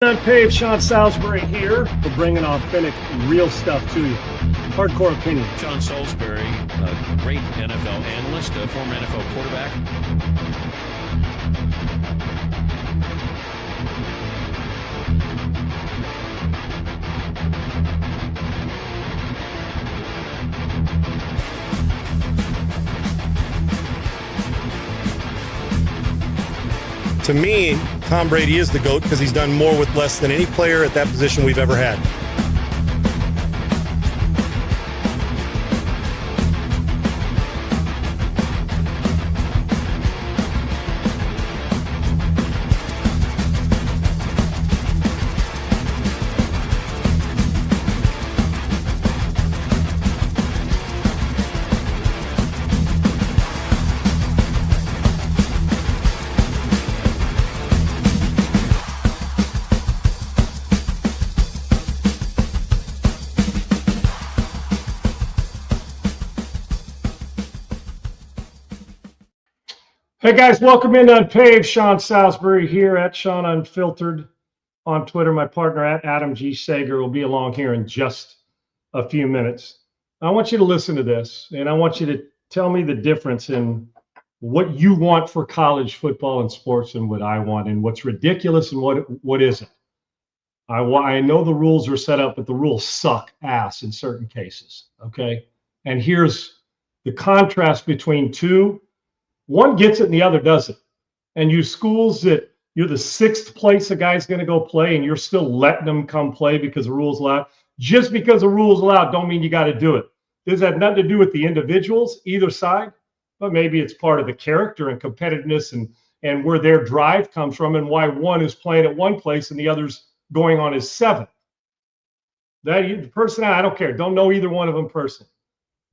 UNPAVED, Sean Salisbury here. We're bringing authentic, real stuff to you. Hardcore opinion. Sean Salisbury, a great NFL analyst, a former NFL quarterback. To me, Tom Brady is the GOAT because he's done more with less than any player at that position we've ever had. Hey guys, welcome into UNPAVED. Sean Salisbury here at Sean Unfiltered on Twitter. My partner at Adam G. Sager will be along here in just a few minutes. I want you to listen to this, and I want you to tell me the difference in what you want for college football and sports and what I want, and what's ridiculous and what isn't. I know the rules are set up, but the rules suck ass in certain cases, okay? And here's the contrast between two. One gets it and the other doesn't. And you schools that you're the sixth place a guy's going to go play and you're still letting them come play because the rules allow. Just because the rules allow don't mean you got to do it. This has nothing to do with the individuals, either side, but maybe it's part of the character and competitiveness and where their drive comes from and why one is playing at one place and the other's going on his seventh. The person, I don't care. Don't know either one of them personally.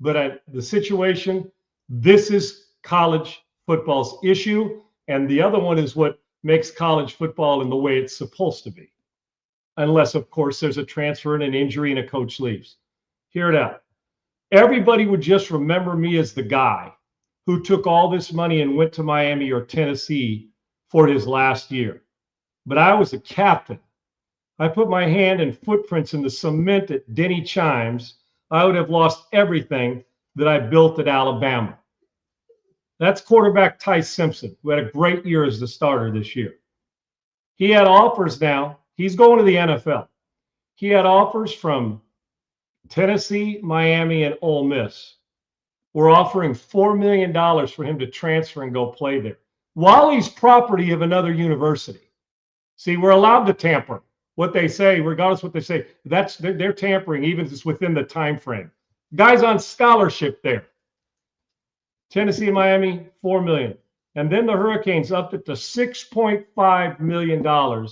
But the situation, this is college football's issue, and the other one is what makes college football in the way it's supposed to be, unless of course there's a transfer and an injury and a coach leaves. Hear it out. Everybody would just remember me as the guy who took all this money and went to Miami or Tennessee for his last year, but I was a captain. I put my hand and footprints in the cement at Denny Chimes. I would have lost everything that I built at Alabama. That's quarterback Ty Simpson, who had a great year as the starter this year. He had offers now. He's going to the NFL. He had offers from Tennessee, Miami, and Ole Miss. We're offering $4 million for him to transfer and go play there while he's property of another university. See, we're allowed to tamper. What they say, regardless of what they say, they're tampering even if it's within the time frame. Guys on scholarship there. Tennessee and Miami, $4 million. And then the Hurricanes upped it to $6.5 million,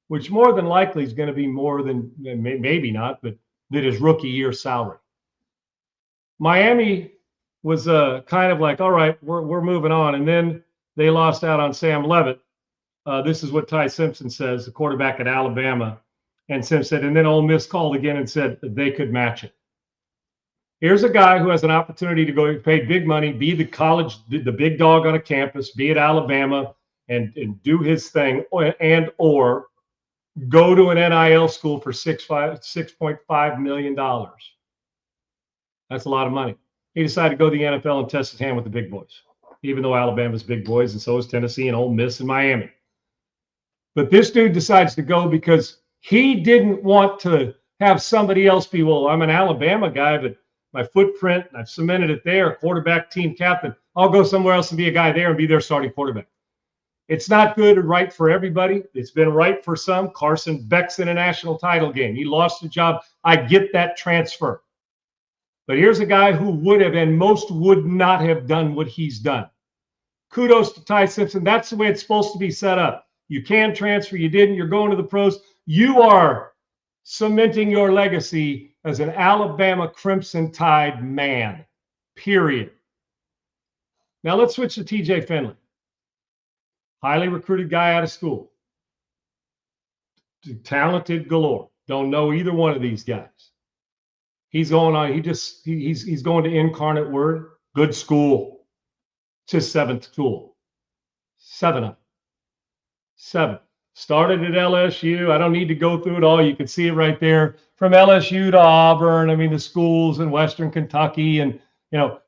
which more than likely is going to be more than, maybe not, but that his rookie year salary. Miami was kind of like, all right, we're moving on. And then they lost out on Sam Levitt. This is what Ty Simpson says, the quarterback at Alabama. And Simpson said, and then Ole Miss called again and said that they could match it. Here's a guy who has an opportunity to go pay big money, be the big dog on a campus, be at Alabama, and do his thing, or go to an NIL school for $6.5 million. That's a lot of money. He decided to go to the NFL and test his hand with the big boys, even though Alabama's big boys, and so is Tennessee and Ole Miss and Miami. But this dude decides to go because he didn't want to have somebody else be, well, I'm an Alabama guy, but my footprint, I've cemented it there, quarterback, team captain. I'll go somewhere else and be a guy there and be their starting quarterback. It's not good or right for everybody. It's been right for some. Carson Beck's in a national title game. He lost the job. I get that transfer. But here's a guy who would have, and most would not have done what he's done. Kudos to Ty Simpson. That's the way it's supposed to be set up. You can transfer. You didn't. You're going to the pros. You are cementing your legacy as an Alabama Crimson Tide man, period. Now let's switch to TJ Finley. Highly recruited guy out of school. Talented galore. Don't know either one of these guys. He's going on, he's going to Incarnate Word. Good school. It's his seventh school. Seven. Started at LSU. I don't need to go through it all. You can see it right there. From LSU to Auburn, I mean, the schools in Western Kentucky, and,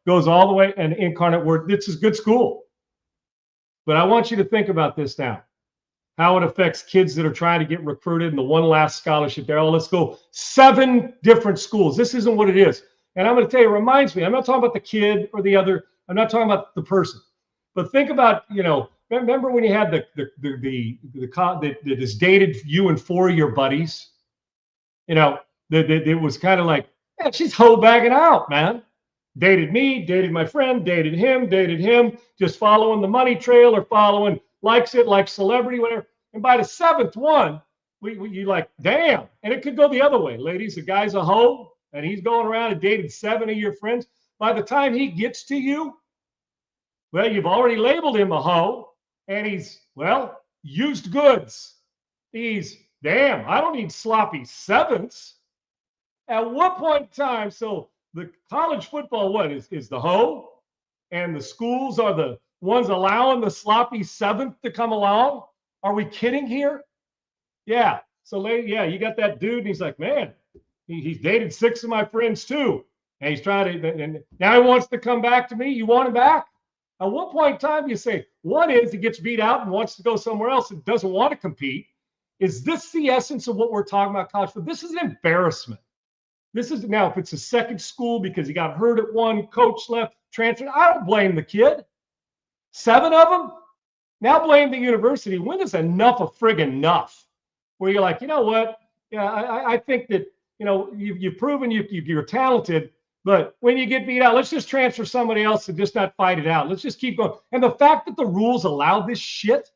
goes all the way, and Incarnate Word. This is good school. But I want you to think about this now, how it affects kids that are trying to get recruited and the one last scholarship there. Oh, let's go 7 different schools. This isn't what it is. And I'm going to tell you, it reminds me, I'm not talking about the kid or the other. I'm not talking about the person. But think about, remember when you had that has dated you and 4 of your buddies? It was kind of like, yeah, she's hoe bagging out, man. Dated me, dated my friend, dated him, just following the money trail or following, likes it, like celebrity, whatever. And by the 7th one, you like, damn. And it could go the other way. Ladies, the guy's a hoe, and he's going around and dated 7 of your friends. By the time he gets to you, well, you've already labeled him a hoe, and he's, used goods. He's, damn, I don't need sloppy 7ths. At what point in time, so the college football, what is the hoe, and the schools are the ones allowing the sloppy 7th to come along? Are we kidding here? Yeah. So, you got that dude, and he's like, man, he's dated 6 of my friends too. And he's trying to, and now he wants to come back to me. You want him back? At what point in time do you say, one is he gets beat out and wants to go somewhere else and doesn't want to compete? Is this the essence of what we're talking about, college football? This is an embarrassment. This is, now, if it's a second school because he got hurt at one, coach left, transferred, I don't blame the kid. 7 of them? Now blame the university. When is enough of friggin' enough? Where you're like, you know what? Yeah, I think that, you've proven you're talented, but when you get beat out, let's just transfer somebody else and just not fight it out. Let's just keep going. And the fact that the rules allow this shit,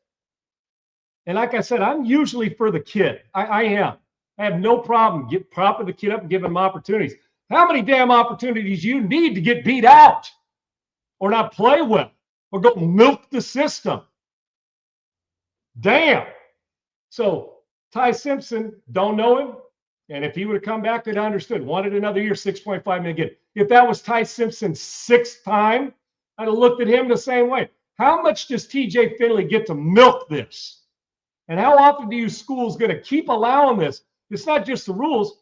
and like I said, I'm usually for the kid. I am. I have no problem propping the kid up and giving him opportunities. How many damn opportunities you need to get beat out or not play well or go milk the system? Damn. So Ty Simpson, don't know him. And if he would have come back, I'd understood. Wanted another year, $6.5 million again. If that was Ty Simpson's 6th time, I'd have looked at him the same way. How much does TJ Finley get to milk this? And how often do you schools going to keep allowing this? It's not just the rules.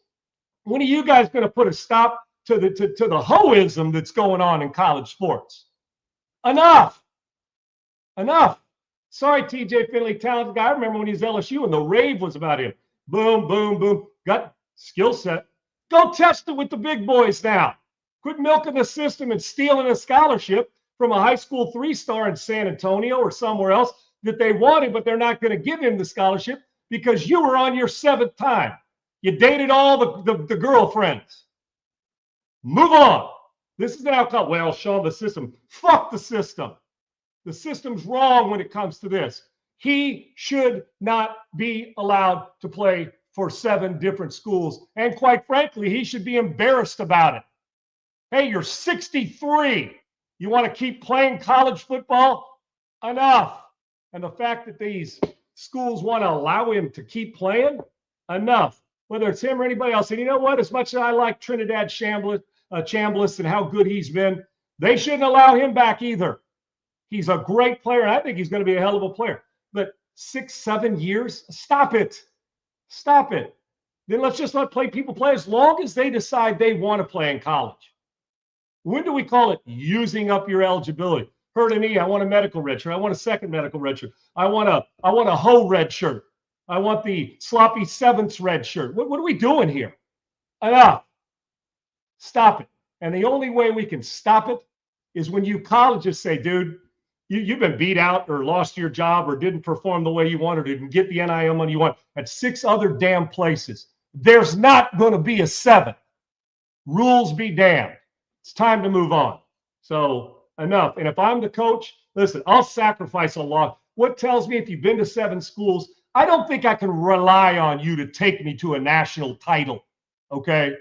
When are you guys going to put a stop to the hoism that's going on in college sports? Enough. Sorry, TJ Finley, talented guy. I remember when he was LSU and the rave was about him. Boom, boom, boom. Got skill set. Go test it with the big boys now. Quit milking the system and stealing a scholarship from a high school 3-star in San Antonio or somewhere else that they wanted, but they're not going to give him the scholarship because you were on your 7th time. You dated all the girlfriends. Move on. This is an outcome. Well, Sean, the system. Fuck the system. The system's wrong when it comes to this. He should not be allowed to play for 7 different schools. And quite frankly, he should be embarrassed about it. Hey, you're 63. You want to keep playing college football? Enough. And the fact that these schools want to allow him to keep playing? Enough. Whether it's him or anybody else. And you know what? As much as I like Trinidad Chambliss and how good he's been, they shouldn't allow him back either. He's a great player, and I think he's going to be a hell of a player. But 6-7 years? Stop it. Stop it. Then let's just let people play as long as they decide they want to play in college. When do we call it using up your eligibility? Hurt a knee, I want a medical red shirt. I want a second medical red shirt. I want a hoe red shirt. I want the sloppy 7ths red shirt. What are we doing here? Enough. Stop it. And the only way we can stop it is when you colleges say, dude, you've been beat out or lost your job or didn't perform the way you wanted or didn't get the NIL money you want at 6 other damn places. There's not going to be a 7th. Rules be damned. It's time to move on. So enough. And if I'm the coach, listen, I'll sacrifice a lot. What tells me if you've been to 7 schools, I don't think I can rely on you to take me to a national title. Okay?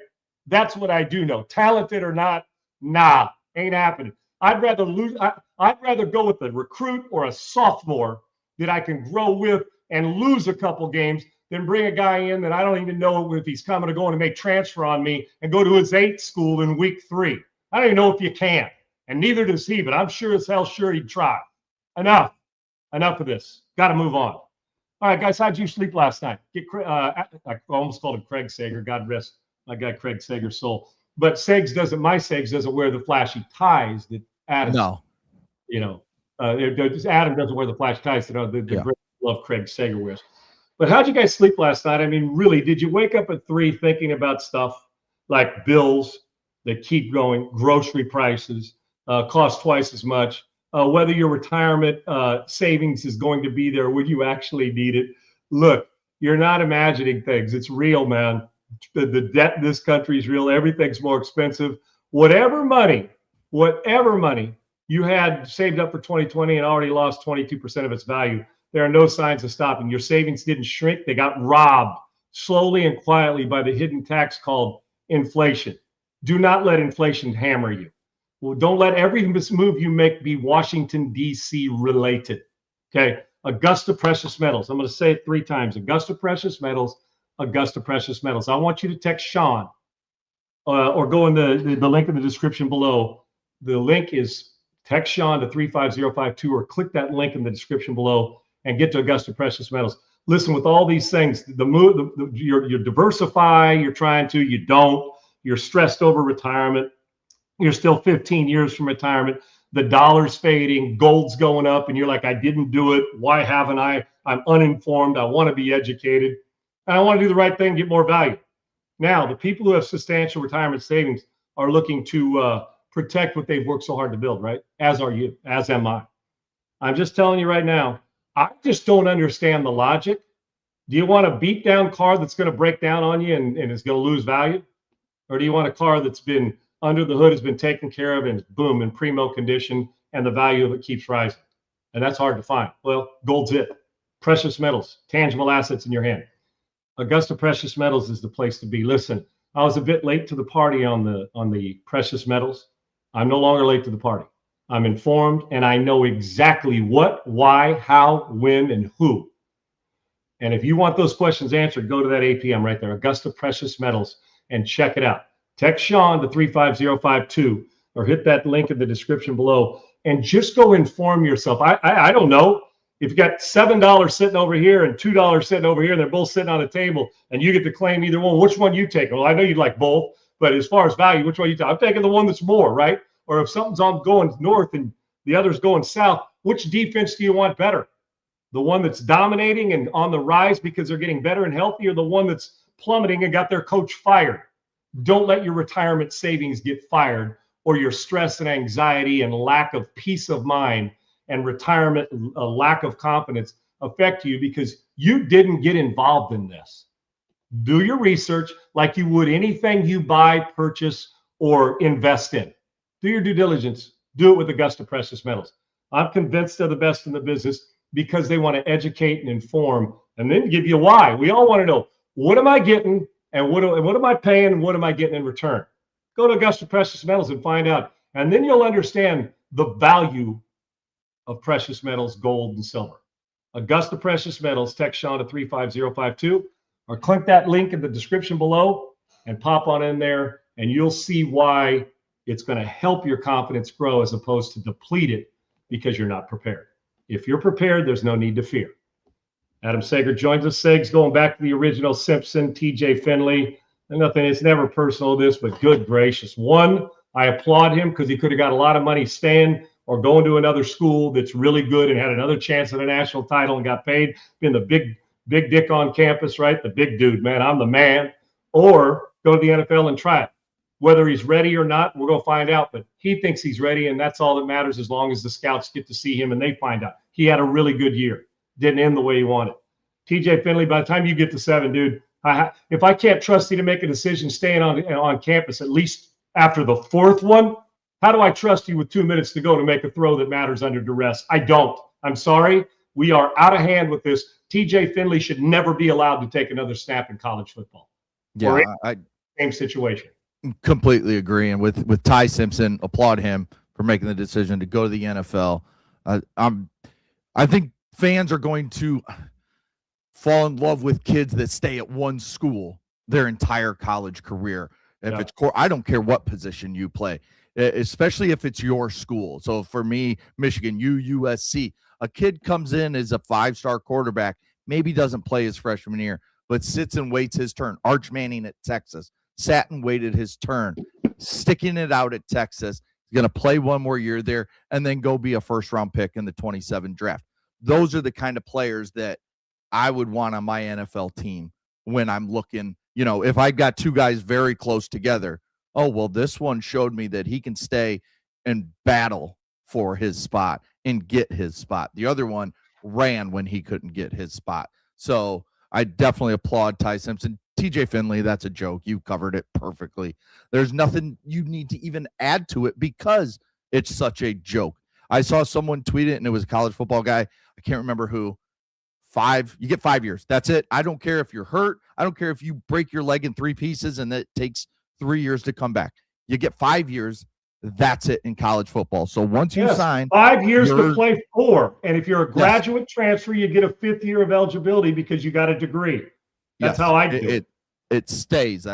That's what I do know. Talented or not, nah, ain't happening. I'd rather go with a recruit or a sophomore that I can grow with and lose a couple games than bring a guy in that I don't even know if he's coming or going to make transfer on me and go to his 8th school in week 3. I don't even know if you can. And neither does he, but I'm sure as hell sure he'd try. Enough of this. Got to move on. All right, guys, how'd you sleep last night? I almost called him Craig Sager. God rest my guy Craig Sager's soul. But my Segs doesn't wear the flashy ties that Adam. No. Adam doesn't wear the flashy ties that the great love Craig Sager wears. But how'd you guys sleep last night? I mean, really, did you wake up at 3 thinking about stuff like bills that keep going, grocery prices, cost twice as much, whether your retirement savings is going to be there, would you actually need it? Look, you're not imagining things. It's real, man. The debt in this country is real. Everything's more expensive. Whatever money you had saved up for 2020 and already lost 22% of its value, there are no signs of stopping. Your savings didn't shrink. They got robbed slowly and quietly by the hidden tax called inflation. Do not let inflation hammer you. Well, don't let every move you make be Washington, D.C. related. Okay. Augusta Precious Metals. I'm going to say it 3 times. Augusta Precious Metals. Augusta Precious Metals. I want you to text Sean or go in the link in the description below. The link is text Sean to 35052 or click that link in the description below and get to Augusta Precious Metals. Listen, with all these things, you diversify, you don't, you're stressed over retirement. You're still 15 years from retirement. The dollar's fading, gold's going up, and you're like, I didn't do it. Why haven't I? I'm uninformed. I want to be educated. And I want to do the right thing, get more value. Now, the people who have substantial retirement savings are looking to protect what they've worked so hard to build, right? As are you, as am I. I'm just telling you right now, I just don't understand the logic. Do you want a beat down car that's going to break down on you and is going to lose value? Or do you want a car that's been under the hood, has been taken care of, and boom, in primo condition, and the value of it keeps rising? And that's hard to find. Well, gold's it. Precious metals, tangible assets in your hand. Augusta Precious Metals is the place to be. Listen, I was a bit late to the party on the precious metals. I'm no longer late to the party. I'm informed, and I know exactly what, why, how, when, and who. And if you want those questions answered, go to that APM right there, Augusta Precious Metals, and check it out. Text Sean to 35052 or hit that link in the description below and just go inform yourself. I don't know. If you got $7 sitting over here and $2 sitting over here, and they're both sitting on a table, and you get to claim either one, which one you take? Well, I know you'd like both, but as far as value, which one you take? I'm taking the one that's more, right? Or if something's going north and the other's going south, which defense do you want better? The one that's dominating and on the rise because they're getting better and healthy, or the one that's plummeting and got their coach fired? Don't let your retirement savings get fired, or your stress and anxiety and lack of peace of mind and retirement, a lack of confidence affect you because you didn't get involved in this. Do your research like you would anything you buy, purchase, or invest in. Do your due diligence. Do it with Augusta Precious Metals. I'm convinced they're the best in the business because they want to educate and inform and then give you why. We all want to know, what am I getting and what am I paying and what am I getting in return? Go to Augusta Precious Metals and find out. And then you'll understand the value of precious metals, gold, and silver. Augusta Precious Metals, text Sean to 35052 or click that link in the description below and pop on in there, and you'll see why it's going to help your confidence grow as opposed to deplete it because you're not prepared. If you're prepared, there's no need to fear. Adam Sager joins us. Segs, going back to the original Simpson, TJ Finley. And nothing, it's never personal, this, but good gracious. One, I applaud him because he could have got a lot of money staying or going to another school that's really good and had another chance at a national title and got paid, been the big dick on campus, right? The big dude, man, I'm the man. Or go to the NFL and try it. Whether he's ready or not, we're going to find out. But he thinks he's ready, and that's all that matters as long as the scouts get to see him and they find out. He had a really good year. Didn't end the way he wanted. TJ Finley, by the time you get to 7, dude, if I can't trust you to make a decision staying on campus, at least after the 4th one, how do I trust you with 2 minutes to go to make a throw that matters under duress? I don't. I'm sorry. We are out of hand with this. TJ Finley should never be allowed to take another snap in college football. Yeah, same situation. Completely agree. And with Ty Simpson, applaud him for making the decision to go to the NFL. I think fans are going to fall in love with kids that stay at one school their entire college career. If it's core, I don't care what position you play, especially if it's your school. So for me, Michigan, USC, a kid comes in as a 5-star quarterback, maybe doesn't play his freshman year, but sits and waits his turn. Arch Manning at Texas sat and waited his turn, sticking it out at Texas. He's going to play one more year there and then go be a first-round pick in the 27 draft. Those are the kind of players that I would want on my NFL team when I'm looking, if I got two guys very close together, oh, well, this one showed me that he can stay and battle for his spot and get his spot. The other one ran when he couldn't get his spot. So I definitely applaud Ty Simpson. TJ Finley, that's a joke. You covered it perfectly. There's nothing you need to even add to it because it's such a joke. I saw someone tweet it, and it was a college football guy. I can't remember who. You get 5 years. That's it. I don't care if you're hurt. I don't care if you break your leg in 3 pieces and it takes 3 years to come back. You get 5 years. That's it in college football. So once you sign 5 years to play 4. And if you're a graduate transfer, you get a 5th year of eligibility because you got a degree. That's how I do it. It stays.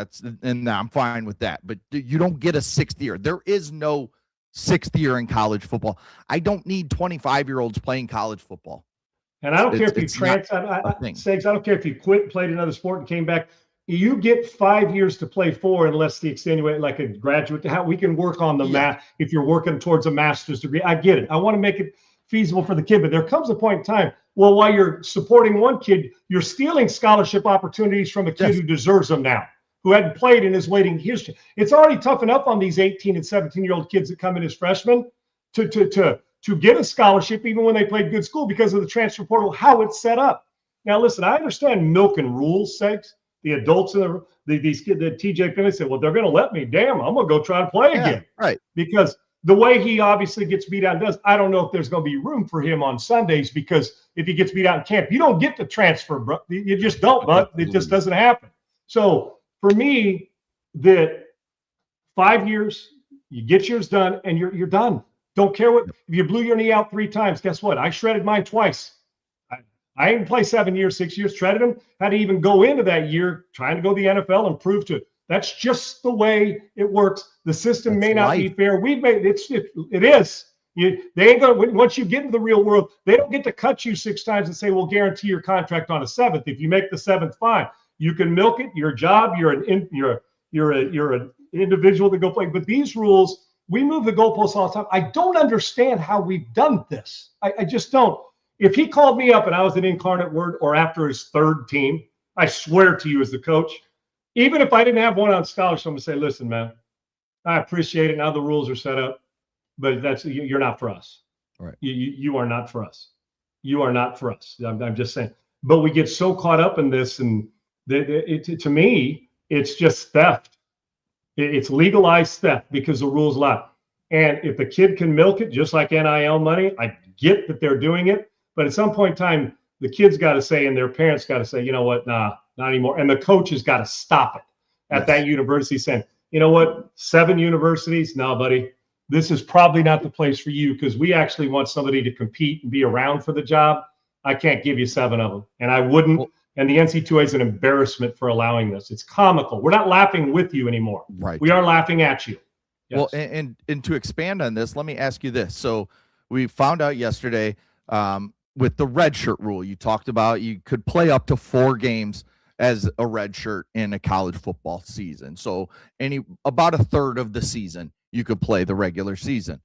And I'm fine with that. But you don't get a 6th year. There is no 6th year in college football. I don't need 25-year-olds playing college football. And I don't care if you I don't care if you quit, played another sport, and came back. You get 5 years to play 4 unless the extenuate, like a graduate. How we can work on the math if you're working towards a master's degree. I get it. I want to make it feasible for the kid, but there comes a point in time. Well, while you're supporting one kid, you're stealing scholarship opportunities from a kid who deserves them now, who hadn't played and is waiting history. It's already tough enough on these 18 and 17-year-old kids that come in as freshmen to get a scholarship even when they played good school because of the transfer portal, how it's set up. Now, listen, I understand milk and rules sakes. The adults and these kids, the TJ Finley said, well, they're going to let me. Damn, I'm going to go try to play again. Right. Because the way he obviously gets beat out and does, I don't know if there's going to be room for him on Sundays because if he gets beat out in camp, you don't get to transfer, bro. You just don't, bud. It just doesn't happen. So for me, that 5 years, you get yours done and you're done. Don't care if you blew your knee out 3 times. Guess what? I shredded mine twice. I didn't play 7 years, 6 years, shredded them. Had to even go into that year trying to go to the NFL and prove to it. That's just the way it works. The system may not be fair. We've made it is. They ain't gonna, once you get into the real world, they don't get to cut you 6 times and say, we'll guarantee your contract on a 7th. If you make the 7th, fine. You can milk it. Your job. You're an individual to go play. But these rules, we move the goalposts all the time. I don't understand how we've done this. I just don't. If he called me up and I was an incarnate word or after his 3rd team, I swear to you as the coach, even if I didn't have one on scholarship, I'm going to say, listen, man, I appreciate it. Now the rules are set up, but you're not for us. Right. You are not for us. You are not for us. I'm just saying. But we get so caught up in this, and to me, it's just theft. It's legalized theft because the rules allow. And if the kid can milk it, just like NIL money, I get that they're doing it. But at some point in time, the kids got to say, and their parents got to say, you know what, nah, not anymore. And the coach has got to stop it at that university saying, you know what, 7 universities? No, buddy, this is probably not the place for you because we actually want somebody to compete and be around for the job. I can't give you 7 of them. And I wouldn't. Well, and the NC2A is an embarrassment for allowing this. It's comical. We're not laughing with you anymore. Right. We are laughing at you. Yes. Well, and to expand on this, let me ask you this. So we found out yesterday with the red shirt rule, you talked about you could play up to 4 games as a red shirt in a college football season. So about a third of the season, you could play the regular season.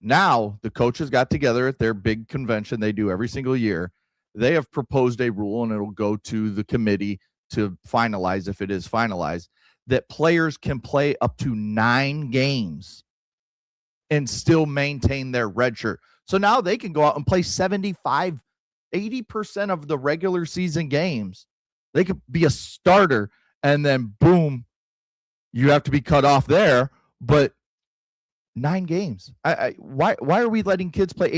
Now the coaches got together at their big convention they do every single year. They have proposed a rule, and it'll go to the committee to finalize if it is finalized, that players can play up to 9 games and still maintain their red shirt. So now they can go out and play 75, 80% of the regular season games. They could be a starter, and then boom, you have to be cut off there. But 9 games. Why are we letting kids play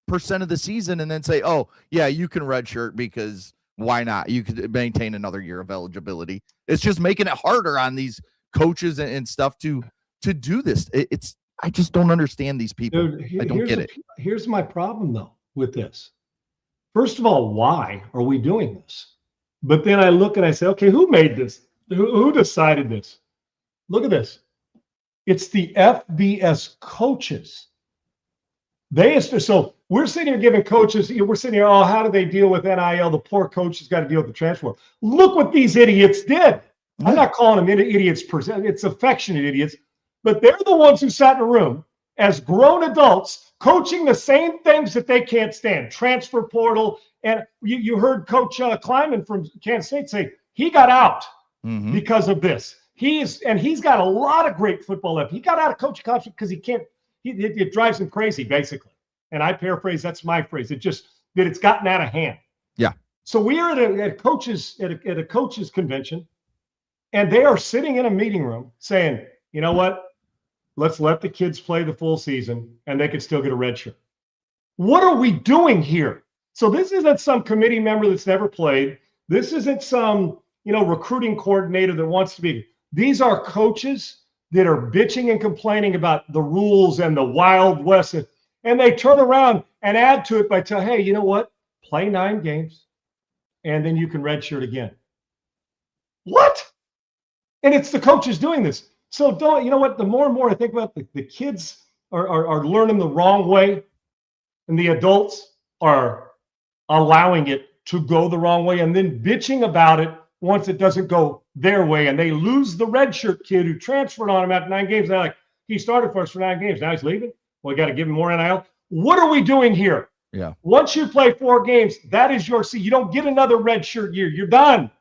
80% of the season and then say, oh, yeah, you can redshirt because why not? You could maintain another year of eligibility. It's just making it harder on these coaches and stuff to do this. I just don't understand these people. Dude, I don't get it. Here's my problem, though, with this. First of all, why are we doing this? But then I look and I say, okay, who made this? Who decided this? Look at this. It's the FBS coaches. So We're sitting here giving coaches, we're sitting here, oh, how do they deal with NIL? The poor coaches got to deal with the transfer. Look what these idiots did. I'm not calling them idiots, it's affectionate idiots, but they're the ones who sat in a room as grown adults coaching the same things that they can't stand, transfer portal. And you heard Coach Kleiman from Kansas State say he got out because of this. He's got a lot of great football left. He got out of coaching contract because he can't. It drives him crazy, basically. And I paraphrase. That's my phrase. It's gotten out of hand. Yeah. So we are at a coaches convention, and they are sitting in a meeting room saying, you know what? Let's let the kids play the full season, and they can still get a red shirt. What are we doing here? So this isn't some committee member that's never played. This isn't some recruiting coordinator that wants to be. These are coaches that are bitching and complaining about the rules and the Wild West. And they turn around and add to it by telling, hey, you know what? Play 9 games, and then you can redshirt again. What? And it's the coaches doing this. So don't, you know what? The more and more I think about the kids are learning the wrong way, and the adults are allowing it to go the wrong way and then bitching about it once it doesn't go their way. And they lose the redshirt kid who transferred on him after 9 games. They're like, he started for us for 9 games. Now he's leaving. Well, we got to give him more NIL. What are we doing here? Yeah. Once you play 4 games, that is your season. You don't get another redshirt year. You're done.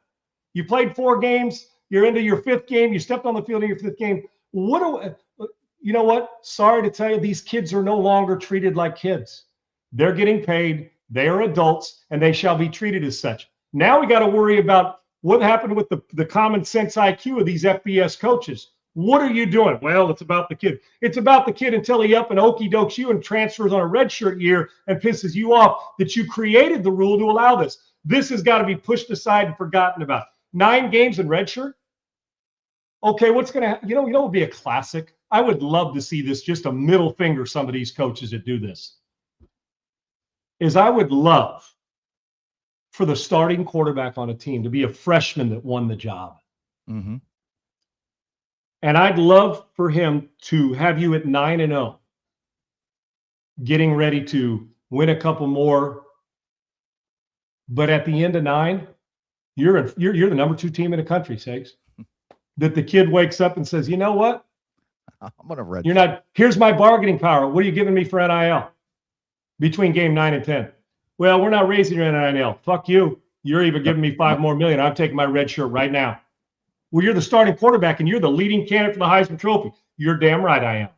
You played 4 games. You're into your 5th game. You stepped on the field in your 5th game. You know what? Sorry to tell you, these kids are no longer treated like kids. They're getting paid. They are adults, and they shall be treated as such. Now we got to worry about what happened with the common sense IQ of these FBS coaches. What are you doing? Well, it's about the kid. It's about the kid until he up and okey dokes you and transfers on a redshirt year and pisses you off that you created the rule to allow this. This has got to be pushed aside and forgotten about. 9 games in redshirt? Okay, what's going to happen? You know what would be a classic? I would love to see this, just a middle finger, some of these coaches that do this, is I would love for the starting quarterback on a team to be a freshman that won the job. Mm-hmm. And I'd love for him to have you at 9-0, getting ready to win a couple more. But at the end of 9, you're the number 2 team in the country, Sags. That the kid wakes up and says, you know what? I'm gonna red. You're not. Here's my bargaining power. What are you giving me for NIL between game 9 and 10? Well, we're not raising your NIL. Fuck you. You're even giving me $5 more million. I'm taking my red shirt right now. Well, you're the starting quarterback and you're the leading candidate for the Heisman Trophy. You're damn right I am.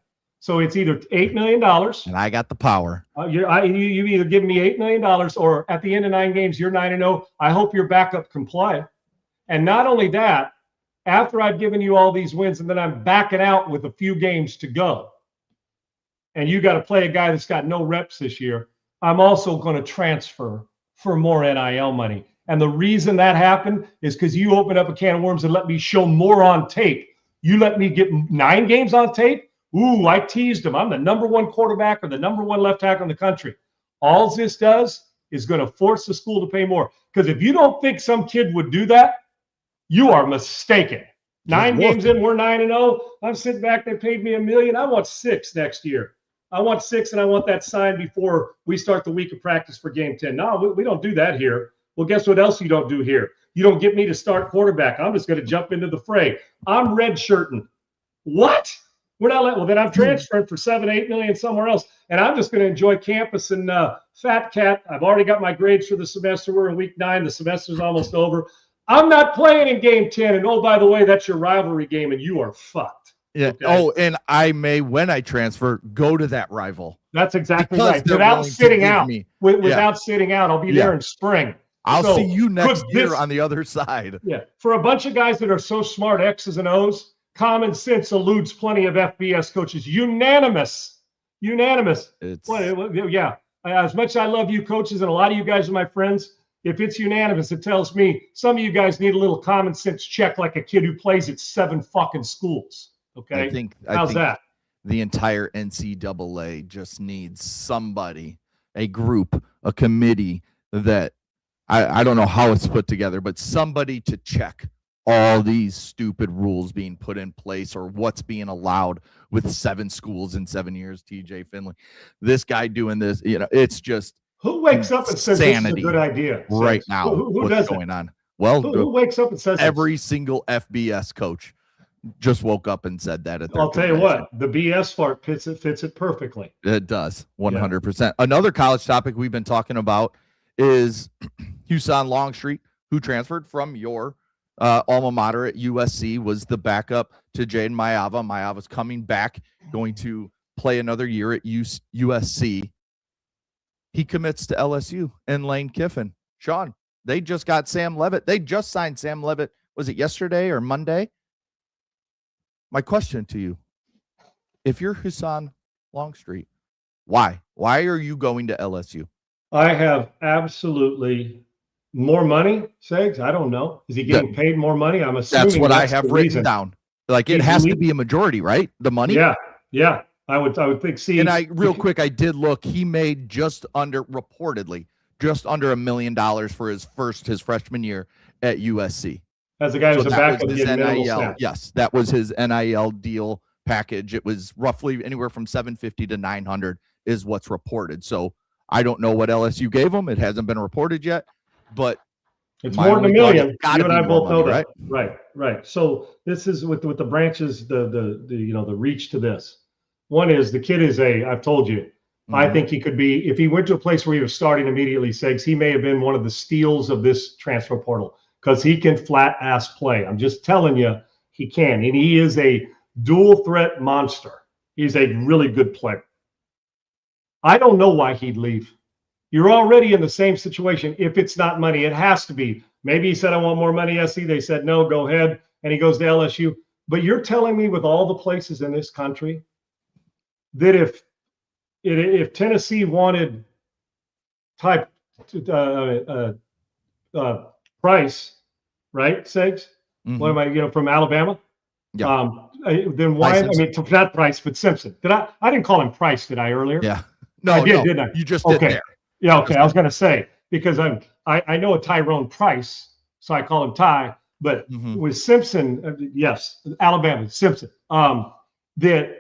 So it's either $8 million. And I got the power. You either give me $8 million or at the end of 9 games, you're 9-0. I hope your backup can play. And not only that, after I've given you all these wins and then I'm backing out with a few games to go, and you got to play a guy that's got no reps this year, I'm also going to transfer for more NIL money. And the reason that happened is because you opened up a can of worms and let me show more on tape. You let me get 9 games on tape. Ooh, I teased him. I'm the number 1 quarterback or the number 1 left tackle in the country. All this does is going to force the school to pay more. Because if you don't think some kid would do that, you are mistaken. 9 games in, we're 9-0. I'm sitting back. They paid me $1 million. I want 6 next year. I want 6, and I want that signed before we start the week of practice for game 10. No, we don't do that here. Well, guess what else you don't do here? You don't get me to start quarterback. I'm just going to jump into the fray. I'm redshirting. What? We're not letting. Well, then I'm transferring for $7-8 million somewhere else, and I'm just going to enjoy campus and Fat Cat. I've already got my grades for the semester. We're in week 9. The semester's almost over. I'm not playing in game 10. And oh, by the way, that's your rivalry game, and you are fucked. Yeah. Okay? Oh, and I may, when I transfer, go to that rival. That's exactly Because right. they're Without willing to sitting give out. me- Without sitting out. I'll be there in spring. I'll see you next could year this- on the other side. Yeah. For a bunch of guys that are so smart, X's and O's, common sense eludes plenty of FBS coaches. Unanimous. It's Yeah. As much as I love you coaches, and a lot of you guys are my friends, if it's unanimous, it tells me some of you guys need a little common sense check like a kid who plays at 7 fucking schools. Okay? I think that? the entire NCAA just needs somebody, a group, a committee that I don't know how it's put together, but somebody to check all these stupid rules being put in place or what's being allowed with 7 schools in 7 years. TJ Finley, this guy doing this, it's just Who wakes up and says this is a insanity good idea? right now. Who what's does going it? on? Well, Who wakes up and says every single FBS coach just woke up and said that at their I'll tell you convention. what, the BS fart fits it perfectly. It does, 100%. Another college topic we've been talking about is Husan Longstreet, who transferred from your alma mater at USC, was the backup to Jaden Mayava. Mayava's coming back, going to play another year at USC. He commits to LSU and Lane Kiffin. Sean, they just got Sam Levitt. They just signed Sam Levitt. Was it yesterday or Monday? My question to you, if you're Husan Longstreet, why? Why are you going to LSU? I have absolutely more money, Segs. I don't know. Is he getting paid more money? I'm assuming that's what I have written down. Like it has to be a majority, right? The money? Yeah. I would think. See, and real quick, I did look. He made reportedly just under $1 million for his freshman year at USC. As a guy who's a backup, his NIL. Yes, that was his NIL deal package. It was roughly anywhere from $750 to $900 is what's reported. So I don't know what LSU gave him. It hasn't been reported yet, but it's more than $1 million. You and I both know that, right? So this is with the branches, the reach to this. One is the kid is I've told you, I think he could be, if he went to a place where he was starting immediately, Segs, he may have been one of the steals of this transfer portal because he can flat ass play. I'm just telling you, he can. And he is a dual threat monster. He's a really good player. I don't know why he'd leave. You're already in the same situation. If it's not money, it has to be. Maybe he said, I want more money, SC. They said, no, go ahead. And he goes to LSU. But you're telling me with all the places in this country that if Tennessee wanted type Price, right, Segs? What am I, from Alabama? Yeah. Then why? Not Price, but Simpson. I didn't call him Price, did I earlier? Yeah. No, I did, didn't I? You just did there. Yeah, okay. I was going to say, because I know a Tyrone Price, so I call him Ty, but with Simpson, yes, Alabama, Simpson, that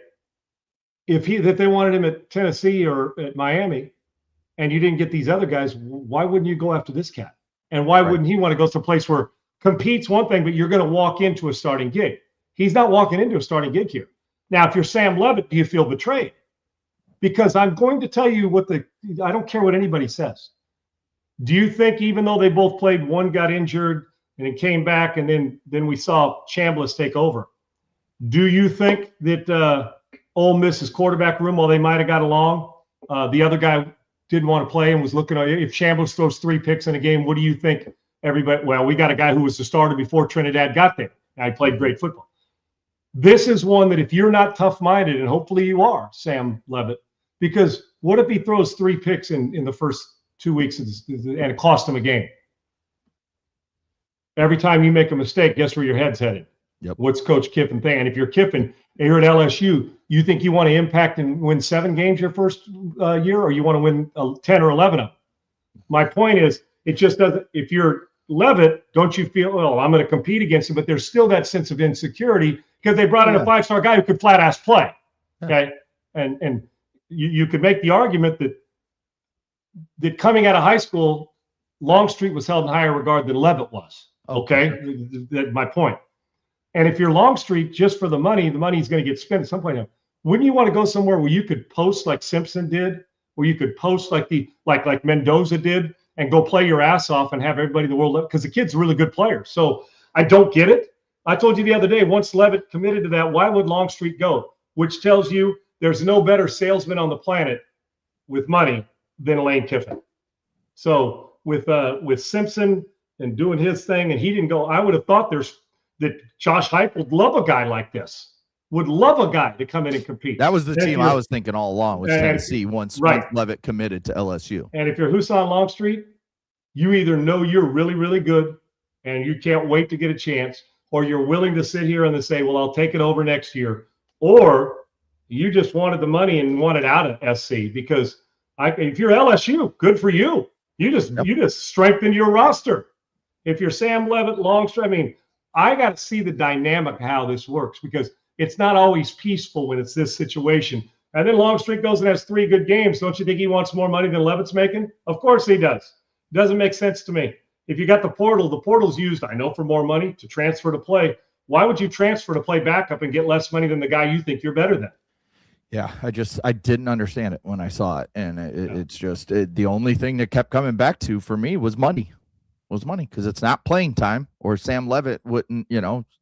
they wanted him at Tennessee or at Miami and you didn't get these other guys, why wouldn't you go after this cat? And why wouldn't he want to go to a place where compete's one thing, but you're going to walk into a starting gig? He's not walking into a starting gig here. Now, if you're Sam Levitt, do you feel betrayed? Because I'm going to tell you I don't care what anybody says. Do you think even though they both played, one got injured and it came back and then we saw Chambliss take over, do you think that Ole Miss's quarterback room, while they might have got along, the other guy didn't want to play and was looking at if Chambliss throws 3 picks in a game, what do you think? Everybody, well, we got a guy who was the starter before Trinidad got there. I played great football. This is one that if you're not tough-minded, and hopefully you are, Sam Levitt, because what if he throws 3 picks in the first 2 weeks and it cost him a game? Every time you make a mistake, guess where your head's headed? Yep. What's Coach Kiffin think? And if you're Kiffin and you're at LSU, you think you want to impact and win 7 games your first year, or you want to win 10 or 11 of them? My point is, it just doesn't. If you're Levitt, don't you feel, well, I'm going to compete against him, but there's still that sense of insecurity because they brought in a 5-star guy who could flat ass play. Okay. And you could make the argument that coming out of high school, Longstreet was held in higher regard than Levitt was. Okay. That's my point. And if you're Longstreet just for the money's going to get spent at some point. Wouldn't you want to go somewhere where you could post like Simpson did, where you could post like Mendoza did, and go play your ass off and have everybody in the world, because the kid's a really good player. So I don't get it. I told you the other day, once Levitt committed to that, why would Longstreet go? Which tells you there's no better salesman on the planet with money than Lane Kiffin. So with Simpson and doing his thing, and he didn't go, I would have thought that Josh Heupel would love a guy like this. Would love a guy to come in and compete. That was the team I was thinking all along, was Tennessee once Levitt committed to LSU. And if you're Husan Longstreet, you either know you're really, really good and you can't wait to get a chance, or you're willing to sit here and say, well, I'll take it over next year. Or you just wanted the money and wanted out of SC, because if you're LSU, good for you. You just strengthened your roster. If you're Sam Levitt, Longstreet, I got to see the dynamic of how this works, because it's not always peaceful when it's this situation. And then Longstreet goes and has 3 good games. Don't you think he wants more money than Levitt's making? Of course he does. Doesn't make sense to me. If you got the portal's used, I know, for more money to transfer to play. Why would you transfer to play backup and get less money than the guy you think you're better than? Yeah, I didn't understand it when I saw it, and it's just the only thing that kept coming back to for me was money, because it's not playing time, or Sam Levitt wouldn't,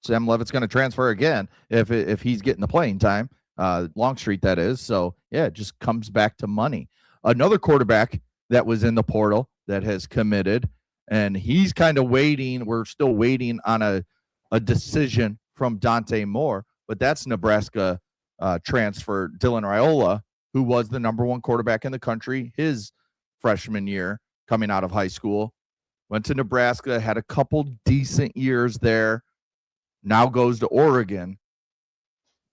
Sam Levitt's going to transfer again if he's getting the playing time, Longstreet that is. So yeah, it just comes back to money. Another quarterback that was in the portal that has committed, and he's kind of waiting. We're still waiting on a decision from Dante Moore, but that's Nebraska transfer Dylan Raiola, who was the #1 quarterback in the country his freshman year coming out of high school. Went to Nebraska, had a couple decent years there, now goes to Oregon,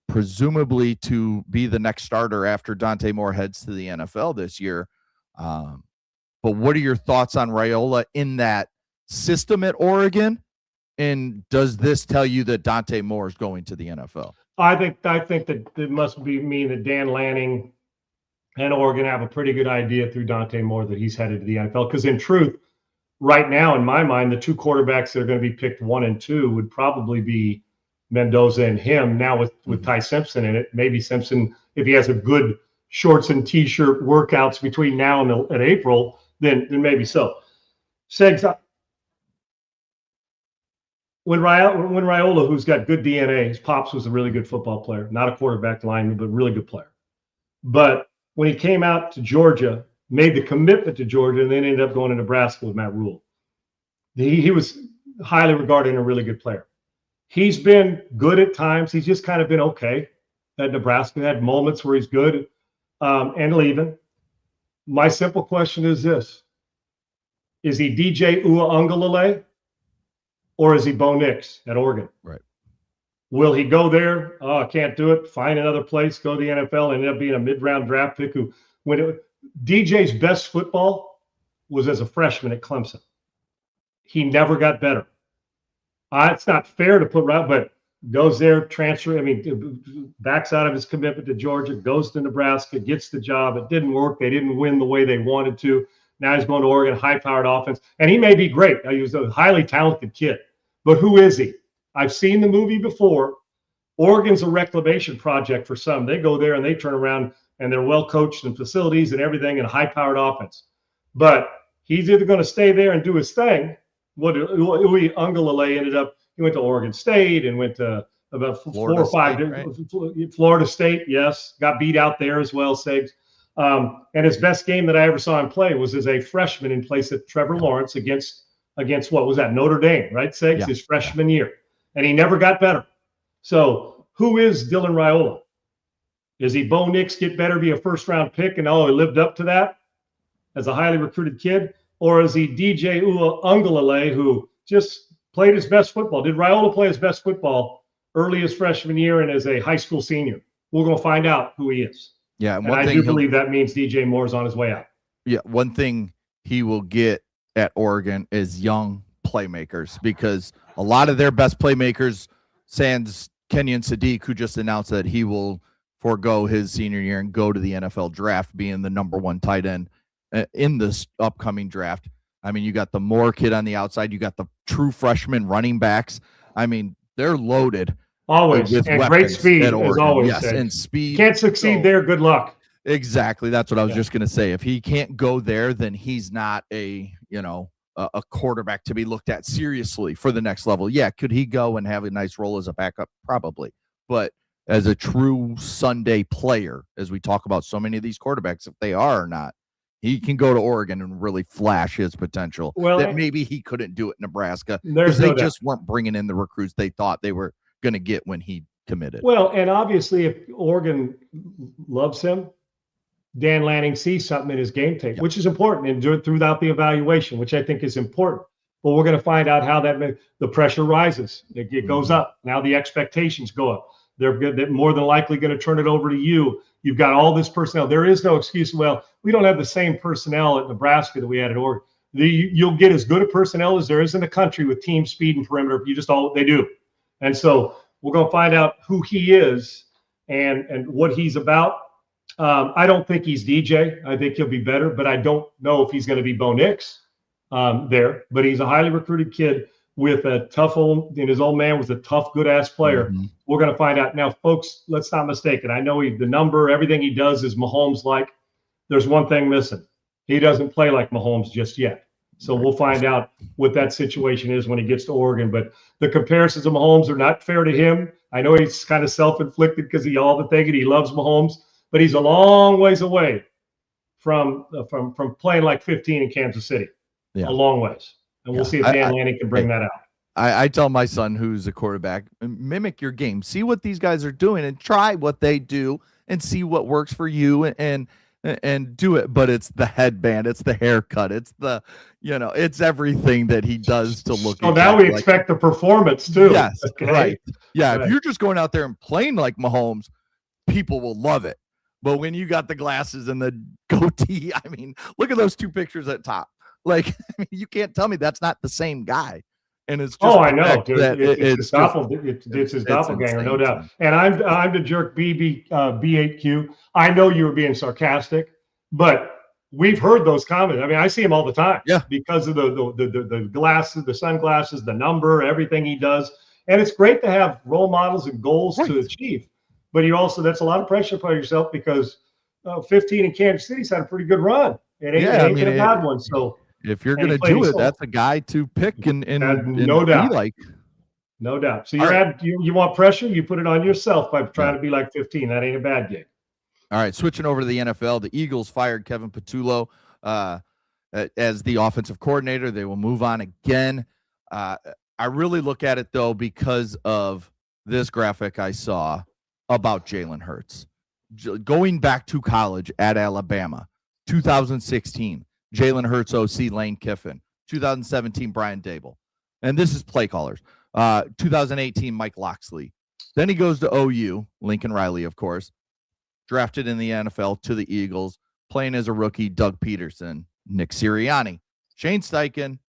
presumably to be the next starter after Dante Moore heads to the NFL this year. But what are your thoughts on Raiola in that system at Oregon? And does this tell you that Dante Moore is going to the NFL? I think that it must mean that Dan Lanning and Oregon have a pretty good idea through Dante Moore that he's headed to the NFL. Because in truth, right now, in my mind, the 2 quarterbacks that are going to be picked 1 and 2 would probably be Mendoza and him. Now with Ty Simpson in it, maybe Simpson, if he has a good shorts and t-shirt workouts between now and April, then maybe so. Segs, when Raiola, who's got good DNA, his pops was a really good football player, not a quarterback lineman, but a really good player. But when he came out to Georgia, made the commitment to Georgia, and then ended up going to Nebraska with Matt Rule. He was highly regarded and a really good player. He's been good at times. He's just kind of been okay at Nebraska. Had moments where he's good and leaving. My simple question is this. Is he DJ Uiagalelei or is he Bo Nix at Oregon? Right. Will he go there? Oh, I can't do it. Find another place, go to the NFL, and end up being a mid-round draft pick who DJ's best football was as a freshman at Clemson. He never got better. It's not fair to put right, but goes there, transfer. Backs out of his commitment to Georgia, goes to Nebraska, gets the job. It didn't work. They didn't win the way they wanted to. Now he's going to Oregon, high-powered offense, and he may be great. He was a highly talented kid, but who is he? I've seen the movie before. Oregon's a reclamation project for some. They go there and they turn around and they're well coached in facilities and everything and a high-powered offense. But he's either going to stay there and do his thing. What Uiagalelei ended up, he went to Oregon State and went to about Florida 4 or 5 right? Florida State, yes, got beat out there as well, Segs. And his best game that I ever saw him play was as a freshman in place of Trevor Lawrence against what was that, Notre Dame, right, Segs? Yeah. His freshman year. And he never got better. So who is Dylan Raiola? Is he Bo Nix, get better, be a first-round pick, and he lived up to that as a highly recruited kid? Or is he DJ Uiagalelei, who just played his best football? Did Raiola play his best football early his freshman year and as a high school senior? We're going to find out who he is. Yeah, and I do believe that means DJ Moore's on his way out. Yeah, one thing he will get at Oregon is young playmakers, because a lot of their best playmakers, sans Kenyon Sadiq, who just announced that he will forego his senior year and go to the NFL draft, being the #1 tight end in this upcoming draft. You got the Moore kid on the outside. You got the true freshman running backs. They're loaded. Always. And great speed, as always. Yes, and speed. Can't succeed there, good luck. Exactly. That's what I was just going to say. If he can't go there, then he's not a quarterback to be looked at seriously for the next level. Yeah, could he go and have a nice role as a backup? Probably. But as a true Sunday player, as we talk about so many of these quarterbacks, if they are or not, he can go to Oregon and really flash his potential that maybe he couldn't do at Nebraska because they just weren't bringing in the recruits they thought they were going to get when he committed. Well, and obviously if Oregon loves him, Dan Lanning sees something in his game tape, which is important, and throughout the evaluation, which I think is important. But we're going to find out how the pressure rises. It goes up. Now the expectations go up. They're more than likely going to turn it over to you. You've got all this personnel. There is no excuse. Well, we don't have the same personnel at Nebraska that we had at Oregon. You'll get as good a personnel as there is in the country with team speed and perimeter. They do. And so we're going to find out who he is and what he's about. I don't think he's DJ. I think he'll be better, but I don't know if he's going to be Bo Nix there. But he's a highly recruited kid with a tough his old man was a tough, good-ass player. Mm-hmm. We're going to find out. Now, folks, let's not mistake it. I know the number, everything he does is Mahomes-like. There's one thing missing. He doesn't play like Mahomes just yet. So we'll find out what that situation is when he gets to Oregon. But the comparisons of Mahomes are not fair to him. I know he's kind of self-inflicted because he loves Mahomes, but he's a long ways away from playing like 15 in Kansas City. Yeah. A long ways. And we'll see if Dan Lanning can bring that out. I tell my son, who's a quarterback, mimic your game. See what these guys are doing and try what they do and see what works for you and do it. But it's the headband, it's the haircut, it's it's everything that he does to look. So now we expect the performance too. Yes, okay? Right. Yeah, right. If you're just going out there and playing like Mahomes, people will love it. But when you got the glasses and the goatee, I mean, look at those two pictures at top. Like, you can't tell me that's not the same guy. And it's just I know, dude. It's his doppelganger, insane, no doubt. And I'm the jerk B8Q. I know you were being sarcastic, but we've heard those comments. I mean, I see him all the time. Yeah. Because of the glasses, the sunglasses, the number, everything he does. And it's great to have role models and goals to achieve. But that's a lot of pressure for yourself because 15 in Kansas City's had a pretty good run. It ain't been a bad one. So if you're going to do it, that's a guy to pick and no doubt. Like. No doubt. So you want pressure, you put it on yourself by trying to be like 15. That ain't a bad gig. All right, switching over to the NFL, the Eagles fired Kevin Patullo as the offensive coordinator. They will move on again. I really look at it, though, because of this graphic I saw about Jalen Hurts. Going back to college at Alabama, 2016, Jalen Hurts OC Lane Kiffin, 2017 Brian Dable. And this is play callers. 2018 Mike Locksley. Then he goes to OU, Lincoln Riley, of course. Drafted in the NFL to the Eagles, playing as a rookie, Doug Peterson, Nick Sirianni, Shane Steichen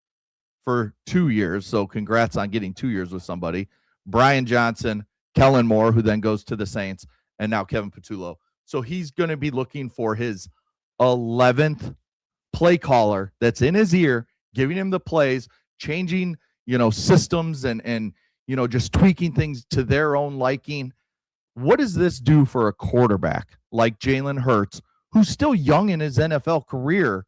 for 2 years. So congrats on getting 2 years with somebody. Brian Johnson, Kellen Moore, who then goes to the Saints, and now Kevin Patullo. So he's going to be looking for his 11th play caller that's in his ear, giving him the plays, changing, systems and just tweaking things to their own liking. What does this do for a quarterback like Jalen Hurts, who's still young in his NFL career,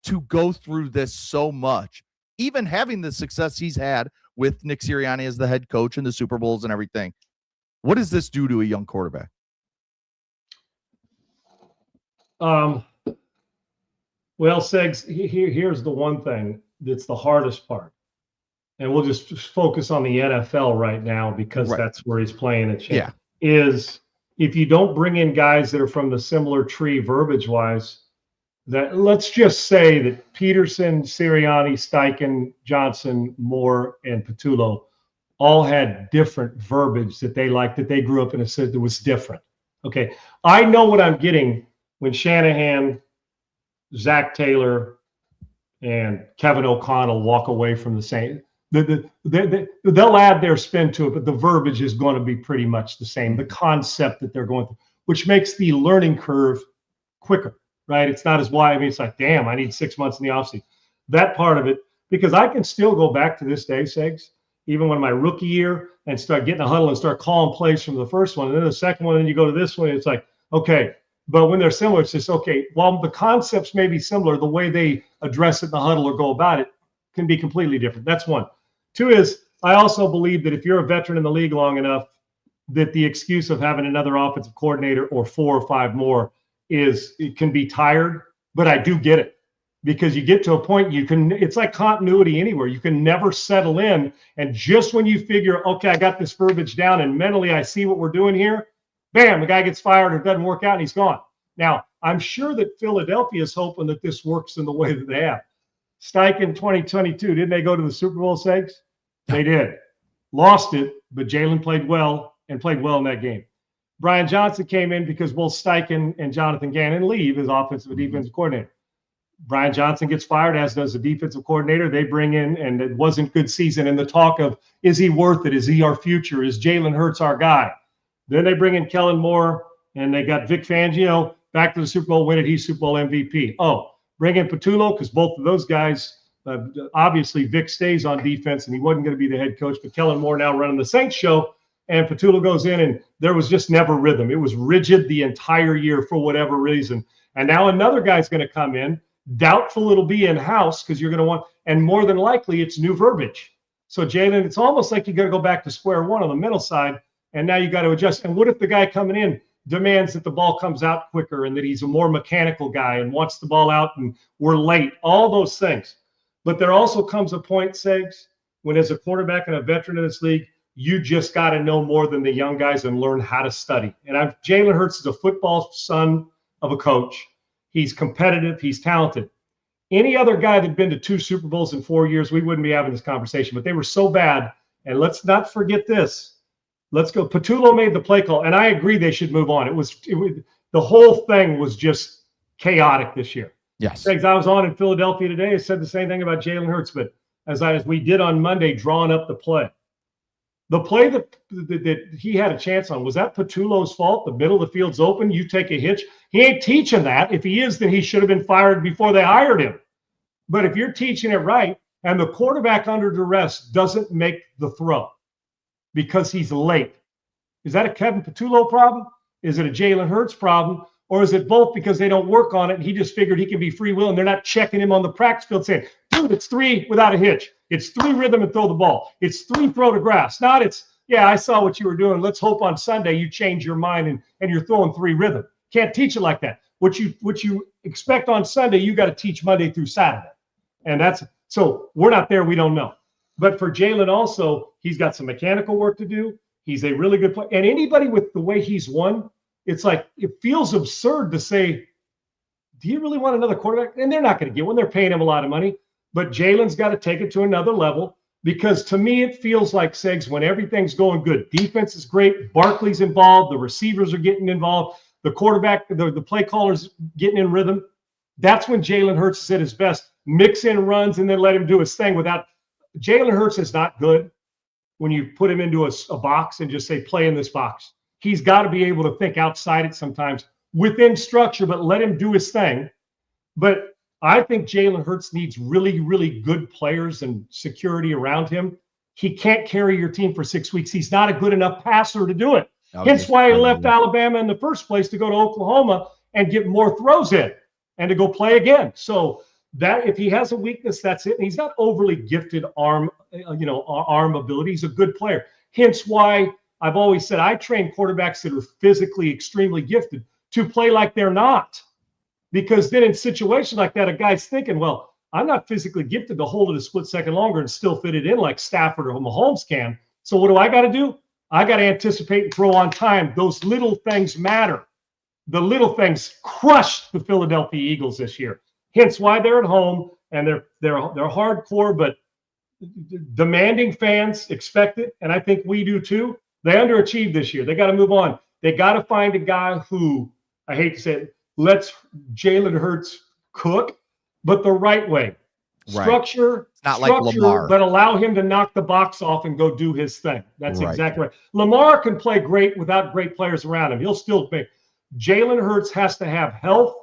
to go through this so much, even having the success he's had with Nick Sirianni as the head coach and the Super Bowls and everything? What does this do to a young quarterback? Well, Segs, here's the one thing that's the hardest part. And we'll just focus on the NFL right now because that's where he's playing it. Yeah. Is if you don't bring in guys that are from the similar tree verbiage-wise, that let's just say that Peterson, Sirianni, Steichen, Johnson, Moore, and Patullo all had different verbiage that they liked, that they grew up in a city that was different. Okay. I know what I'm getting when Shanahan, Zach Taylor, and Kevin O'Connell walk away from the same. They'll add their spin to it, but the verbiage is going to be pretty much the same. The concept that they're going through, which makes the learning curve quicker, right? It's not as wide. I mean, it's like, damn, I need 6 months in the offseason. That part of it, because I can still go back to this day, Segs, even when my rookie year, and start getting a huddle and start calling plays from the first one, and then the second one, and then you go to this one, it's like, okay. But when they're similar, it's just, okay, while the concepts may be similar, the way they address it in the huddle or go about it can be completely different. That's one. Two is, I also believe that if you're a veteran in the league long enough, that the excuse of having another offensive coordinator or 4 or 5 more it can be tired, but I do get it. Because you get to a point it's like continuity anywhere. You can never settle in. And just when you figure, okay, I got this verbiage down and mentally I see what we're doing here, bam, the guy gets fired or it doesn't work out and he's gone. Now, I'm sure that Philadelphia is hoping that this works in the way that they have. Steichen 2022, didn't they go to the Super Bowl, Segs? They did. Lost it, but Jalen played well in that game. Brian Johnson came in because both Steichen and Jonathan Gannon leave as offensive and defensive coordinator. Brian Johnson gets fired, as does the defensive coordinator. They bring in, and it wasn't good season. And the talk of, is he worth it? Is he our future? Is Jalen Hurts our guy? Then they bring in Kellen Moore, and they got Vic Fangio back to the Super Bowl, win it. He's Super Bowl MVP. Oh, bring in Patullo, because both of those guys, obviously Vic stays on defense, and he wasn't going to be the head coach. But Kellen Moore now running the Saints show, and Patullo goes in, and there was just never rhythm. It was rigid the entire year for whatever reason. And now another guy's going to come in. Doubtful it'll be in-house, because you're going to want, and more than likely it's new verbiage. So Jalen, it's almost like you got to go back to square one on the mental side, and now you got to adjust. And what if the guy coming in demands that the ball comes out quicker, and that he's a more mechanical guy and wants the ball out, and we're late, all those things. But there also comes a point, Segs, when as a quarterback and a veteran in this league, you just got to know more than the young guys and learn how to study. And Jalen Hurts is a football son of a coach. He's competitive. He's talented. Any other guy that had been to 2 Super Bowls in 4 years, we wouldn't be having this conversation. But they were so bad. And let's not forget this. Let's go. Patullo made the play call, and I agree they should move on. It was the whole thing was just chaotic this year. Yes. I was on in Philadelphia today. I said the same thing about Jalen Hurts, but as we did on Monday, drawing up the play. The play that he had a chance on, was that Patullo's fault? The middle of the field's open, you take a hitch. He ain't teaching that. If he is, then he should have been fired before they hired him. But if you're teaching it right, and the quarterback under duress doesn't make the throw because he's late, is that a Kevin Patullo problem? Is it a Jalen Hurts problem? Or is it both, because they don't work on it and he just figured he can be free will, and they're not checking him on the practice field saying, dude, it's 3 without a hitch. It's 3 rhythm and throw the ball. It's 3 throw to grass. Not it's, yeah, I saw what you were doing. Let's hope on Sunday you change your mind and you're throwing 3 rhythm. Can't teach it like that. What you expect on Sunday, you got to teach Monday through Saturday. And so we're not there. We don't know. But for Jalen also, he's got some mechanical work to do. He's a really good player. And anybody with the way he's won, it's like, it feels absurd to say, do you really want another quarterback? And they're not going to get one. They're paying him a lot of money. But Jalen's got to take it to another level, because to me, it feels like, Segs, when everything's going good, defense is great, Barkley's involved, the receivers are getting involved, the quarterback, the play caller's getting in rhythm. That's when Jalen Hurts is at his best. Mix in runs and then let him do his thing without – Jalen Hurts is not good when you put him into a box and just say, play in this box. He's got to be able to think outside it sometimes within structure, but let him do his thing. But I think Jalen Hurts needs really, really good players and security around him. He can't carry your team for 6 weeks. He's not a good enough passer to do it. Hence why he left Alabama in the first place to go to Oklahoma and get more throws in and to go play again. So that, if he has a weakness, that's it. And he's not overly gifted arm ability. He's a good player. Hence why I've always said I train quarterbacks that are physically extremely gifted to play like they're not. Because then in situations like that, a guy's thinking, well, I'm not physically gifted to hold it a split second longer and still fit it in like Stafford or Mahomes can. So what do I got to do? I got to anticipate and throw on time. Those little things matter. The little things crushed the Philadelphia Eagles this year. Hence why they're at home, and they're hardcore, but demanding fans expect it, and I think we do too. They underachieved this year. They got to move on. They got to find a guy who, I hate to say it, lets Jalen Hurts cook, but the right way. Right. Structure, not like Lamar, but allow him to knock the box off and go do his thing. That's right. Exactly right. Lamar can play great without great players around him. He'll still play. Jalen Hurts has to have health.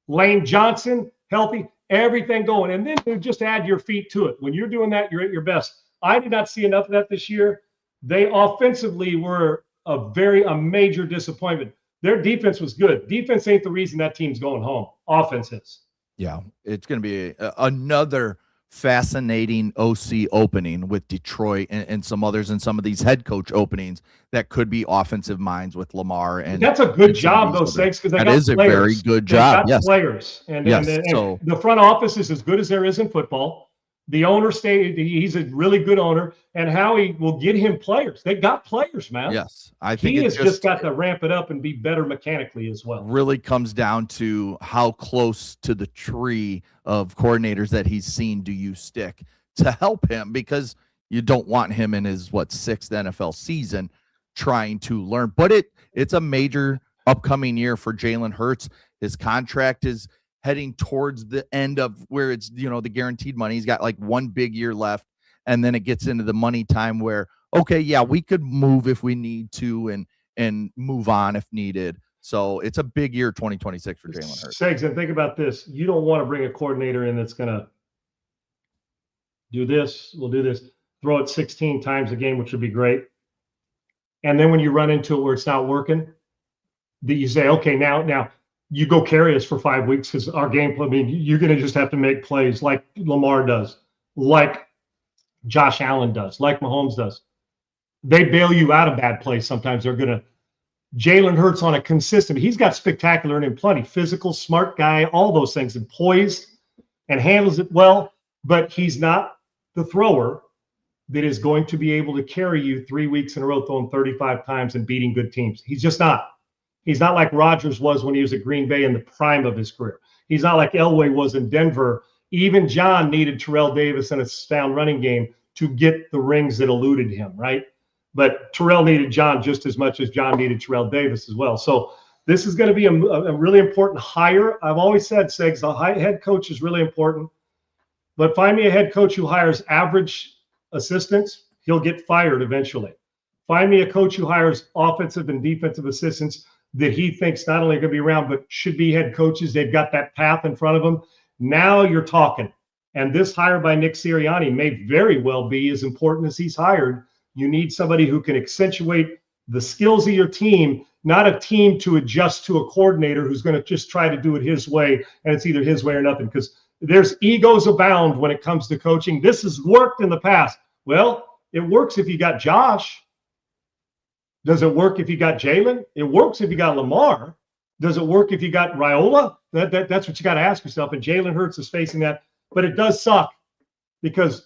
Lane Johnson, healthy, everything going. And then just add your feet to it. When you're doing that, you're at your best. I did not see enough of that this year. They offensively were a major disappointment. Their defense was good. Defense ain't the reason that team's going home. Offense is. Yeah, it's going to be another fascinating OC opening with Detroit and some others, and some of these head coach openings that could be offensive minds with Lamar. And that's a good job, those things, because that is players. A very good job. They got players, and the front office is as good as there is in football. The owner he's a really good owner, and Howie will get him players. They got players, man. Yes, I think he has just got to ramp it up and be better mechanically as well. Really comes down to how close to the tree of coordinators that he's seen do you stick to help him, because you don't want him in his 6th NFL season trying to learn. But it's a major upcoming year for Jalen Hurts. His contract is heading towards the end of where it's, the guaranteed money. He's got like one big year left, and then it gets into the money time where, okay, yeah, we could move if we need to and move on if needed. So it's a big year 2026 for Jalen Hurts. Segs, and think about this. You don't want to bring a coordinator in that's going to do this, we'll do this, throw it 16 times a game, which would be great. And then when you run into it where it's not working, that you say, okay, now you go carry us for 5 weeks because our game plan, you're going to just have to make plays like Lamar does, like Josh Allen does, like Mahomes does. They bail you out of bad plays. Sometimes they're going to. Jalen Hurts on a consistent, he's got spectacular and plenty, physical, smart guy, all those things, and poised and handles it well, but he's not the thrower that is going to be able to carry you 3 weeks in a row throwing 35 times and beating good teams. He's just not. He's not like Rodgers was when he was at Green Bay in the prime of his career. He's not like Elway was in Denver. Even John needed Terrell Davis in a sound running game to get the rings that eluded him, right? But Terrell needed John just as much as John needed Terrell Davis as well. So this is going to be a really important hire. I've always said, Segs, the head coach is really important. But find me a head coach who hires average assistants, he'll get fired eventually. Find me a coach who hires offensive and defensive assistants that he thinks not only going to be around, but should be head coaches. They've got that path in front of them. Now you're talking. And this hire by Nick Sirianni may very well be as important as he's hired. You need somebody who can accentuate the skills of your team, not a team to adjust to a coordinator who's going to just try to do it his way, and it's either his way or nothing, because there's egos abound when it comes to coaching. This has worked in the past. Well, it works if you got Josh. Does it work if you got Jalen? It works if you got Lamar. Does it work if you got Raiola? That's what you got to ask yourself, and Jalen Hurts is facing that. But it does suck. Because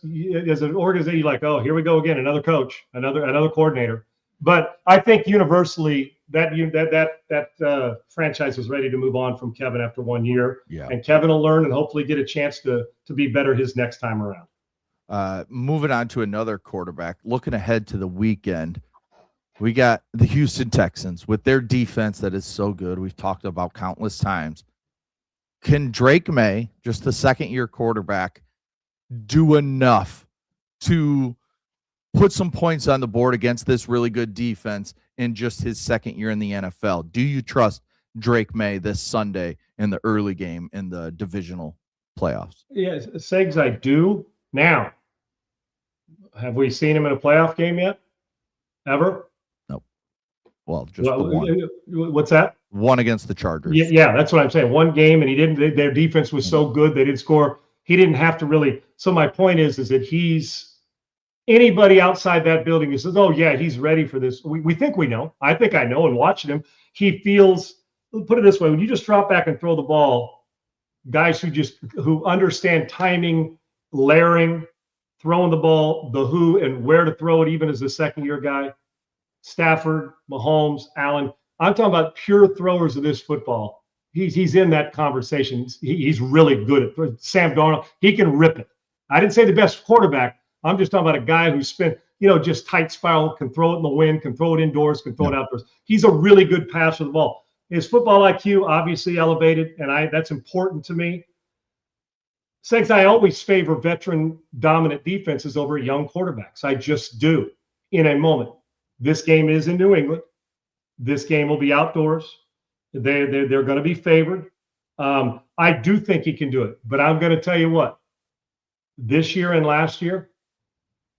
as an organization, you're like, oh, here we go again, another coach, another coordinator. But I think universally that franchise was ready to move on from Kevin after 1 year. Yeah. And Kevin will learn and hopefully get a chance to be better his next time around. Moving on to another quarterback, looking ahead to the weekend, we got the Houston Texans with their defense that is so good. We've talked about countless times. Can Drake Maye, just the second-year quarterback, do enough to put some points on the board against this really good defense in just his second year in the NFL? Do you trust Drake Maye this Sunday in the early game in the divisional playoffs? Yes, Segs, I do. Now, have we seen him in a playoff game yet? Ever? Nope. Well, just the one. What's that? One against the Chargers. Yeah, that's what I'm saying. One game, and he didn't. Their defense was so good they didn't score. He didn't have to really. So my point is that he's anybody outside that building who says, "Oh yeah, he's ready for this." We think we know. I think I know. And watching him, he feels. Put it this way: when you just drop back and throw the ball, guys who understand timing, layering, throwing the ball, the who and where to throw it, even as a second-year guy, Stafford, Mahomes, Allen. I'm talking about pure throwers of this football. He's in that conversation. He's really good at it. Sam Darnold. He can rip it. I didn't say the best quarterback. I'm just talking about a guy who's just tight spiral, can throw it in the wind, can throw it indoors, can throw it outdoors. He's a really good passer of the ball. His football IQ obviously elevated, and that's important to me. Segs, I always favor veteran dominant defenses over young quarterbacks. I just do in a moment. This game is in New England. This game will be outdoors. They're going to be favored. I do think he can do it, but I'm going to tell you what. This year and last year,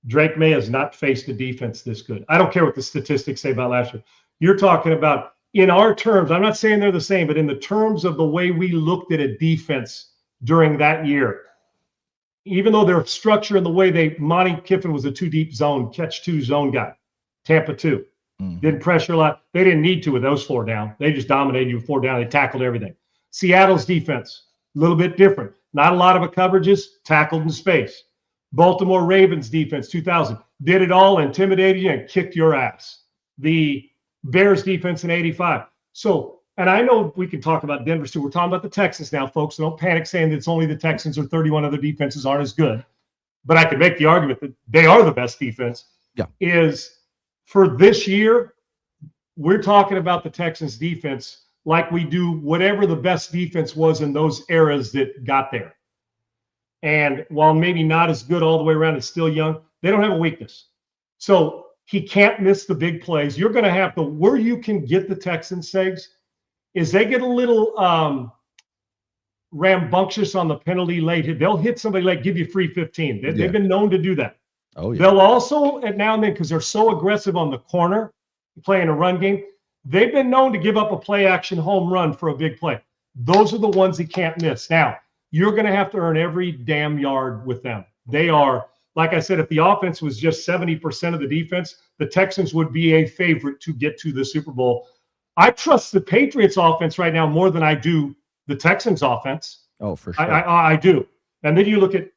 Drake Maye has not faced a defense this good. I don't care what the statistics say about last year. You're talking about, in our terms, I'm not saying they're the same, but in the terms of the way we looked at a defense during that year, even though their structure and the way Monty Kiffin was a two-deep zone, catch-two zone guy, Tampa 2. Didn't pressure a lot. They didn't need to with those 4 down. They just dominated you with 4 down. They tackled everything. Seattle's defense, a little bit different. Not a lot of coverages, tackled in space. Baltimore Ravens defense, 2000, did it all, intimidated you, and kicked your ass. The Bears defense in 85. So, and I know we can talk about Denver too. We're talking about the Texans now, folks. So don't panic saying that it's only the Texans or 31 other defenses aren't as good. But I could make the argument that they are the best defense. Yeah. For this year, we're talking about the Texans defense like we do whatever the best defense was in those eras that got there. And while maybe not as good all the way around, it's still young, they don't have a weakness. So he can't miss the big plays. You're going to have to, where you can get the Texans, Segs, is they get a little rambunctious on the penalty late hit. They'll hit somebody late, give you free 15. They've been known to do that. Oh, yeah. They'll also, and now and then, because they're so aggressive on the corner, playing a run game, they've been known to give up a play action home run for a big play. Those are the ones he can't miss. Now, you're going to have to earn every damn yard with them. They are, like I said, if the offense was just 70% of the defense, the Texans would be a favorite to get to the Super Bowl. I trust the Patriots offense right now more than I do the Texans offense. Oh, for sure. I do. And then you look at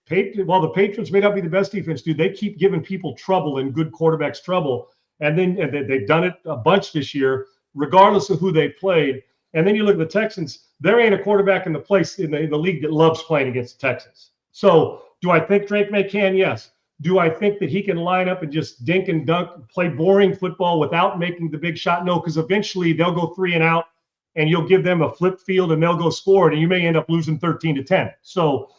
while the Patriots may not be the best defense, dude, they keep giving people trouble and good quarterbacks trouble. And they've done it a bunch this year, regardless of who they played. And then you look at the Texans, there ain't a quarterback in the place in the league that loves playing against the Texans. So do I think Drake Maye can? Yes. Do I think that he can line up and just dink and dunk, play boring football without making the big shot? No, because eventually they'll go 3 and out, and you'll give them a flip field, and they'll go score it, and you may end up losing 13-10. So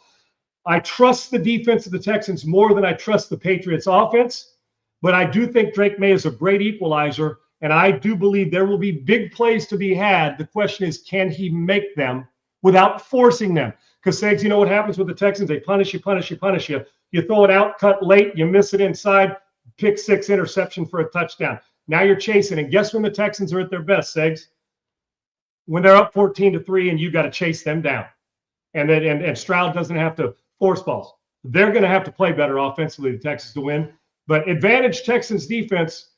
I trust the defense of the Texans more than I trust the Patriots offense, but I do think Drake Maye is a great equalizer, and I do believe there will be big plays to be had. The question is, can he make them without forcing them? Because, Segs, you know what happens with the Texans? They punish you, punish you, punish you. You throw it out, cut late, you miss it inside, pick 6, interception for a touchdown. Now you're chasing, and guess when the Texans are at their best, Segs? When they're up 14-3 and you got to chase them down. And Stroud doesn't have to force balls. They're going to have to play better offensively, the Texans, to win. But advantage Texans defense.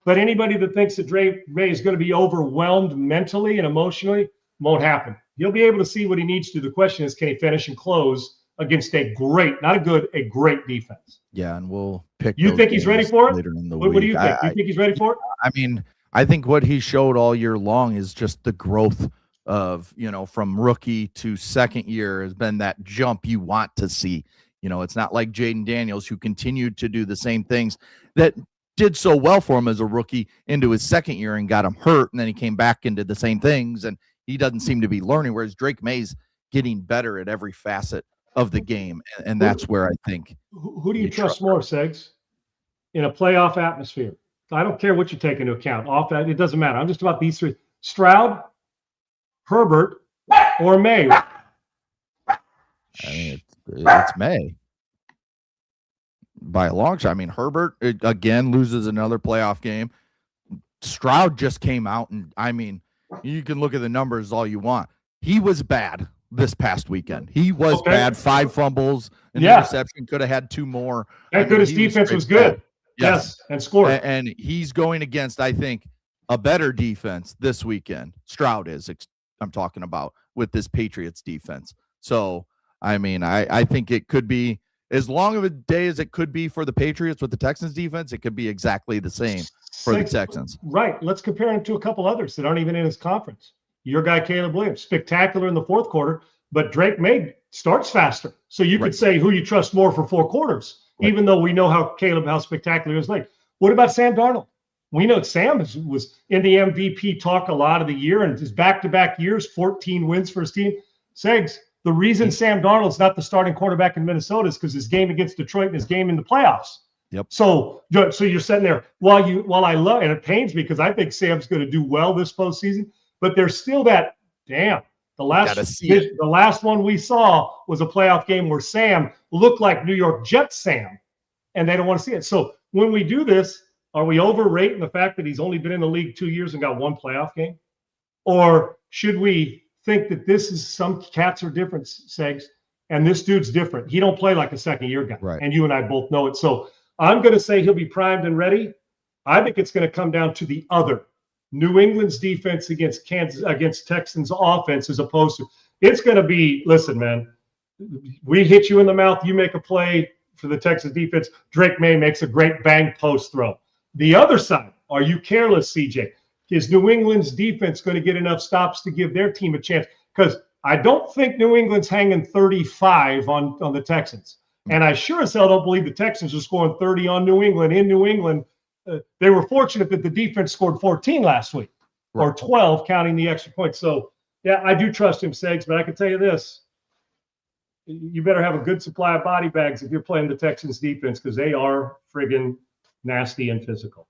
But anybody that thinks that Drake Maye is going to be overwhelmed mentally and emotionally won't happen. He'll be able to see what he needs to. The question is, can he finish and close against a great, not a good, a great defense? Yeah, and we'll pick. You think he's ready for it? Later in the what week. do you think? Do you think he's ready for it? I mean, I think what he showed all year long is just the growth of, from rookie to second year has been that jump you want to see. It's not like Jaden Daniels, who continued to do the same things that did so well for him as a rookie into his second year and got him hurt. And then he came back and did the same things, and he doesn't seem to be learning. Whereas Drake Maye's getting better at every facet of the game. And that's where I think. Who do you trust more, Segs, in a playoff atmosphere? I don't care what you take into account. It doesn't matter. I'm just about these three. Stroud, Herbert, or Maye? I mean, it's Maye by a long shot. I mean, Herbert again loses another playoff game. Stroud just came out, and I mean, you can look at the numbers all you want. He was bad this past weekend. He was bad. 5 fumbles, an interception. Could have had 2 more. Thank goodness defense was good. Yes, and scored. And he's going against, I think, a better defense this weekend. Stroud is. I'm talking about with this Patriots defense. So, I mean, I think it could be as long of a day as it could be for the Patriots with the Texans defense. It could be exactly the same for the Texans. Right. Let's compare him to a couple others that aren't even in his conference. Your guy, Caleb Williams, spectacular in the fourth quarter, but Drake Maye starts faster. So you could say who you trust more for 4 quarters, even though we know how spectacular he is late. What about Sam Darnold? We know Sam was in the MVP talk a lot of the year, and his back-to-back years, 14 wins for his team. Segs, the reason Sam Darnold's not the starting quarterback in Minnesota is because his game against Detroit and his game in the playoffs. Yep. So you're sitting there while I love, and it pains me because I think Sam's going to do well this postseason, but there's still that the last one we saw was a playoff game where Sam looked like New York Jets Sam, and they don't want to see it. So when we do this, are we overrating the fact that he's only been in the league 2 years and got 1 playoff game? Or should we think that this is some cats are different, Segs, and this dude's different? He don't play like a second-year guy, and you and I both know it. So I'm going to say he'll be primed and ready. I think it's going to come down to the other. New England's defense against Texans offense, as opposed to it's going to be, listen, man, we hit you in the mouth, you make a play for the Texas defense, Drake Maye makes a great bang post throw. The other side, are you careless, CJ? Is New England's defense going to get enough stops to give their team a chance? Because I don't think New England's hanging 35 on the Texans. And I sure as hell don't believe the Texans are scoring 30 on New England in New England. They were fortunate that the defense scored 14 last week. or 12 counting the extra point. So, yeah, I do trust him, Segs, but I can tell you this. You better have a good supply of body bags if you're playing the Texans defense, because they are friggin' nasty and physical.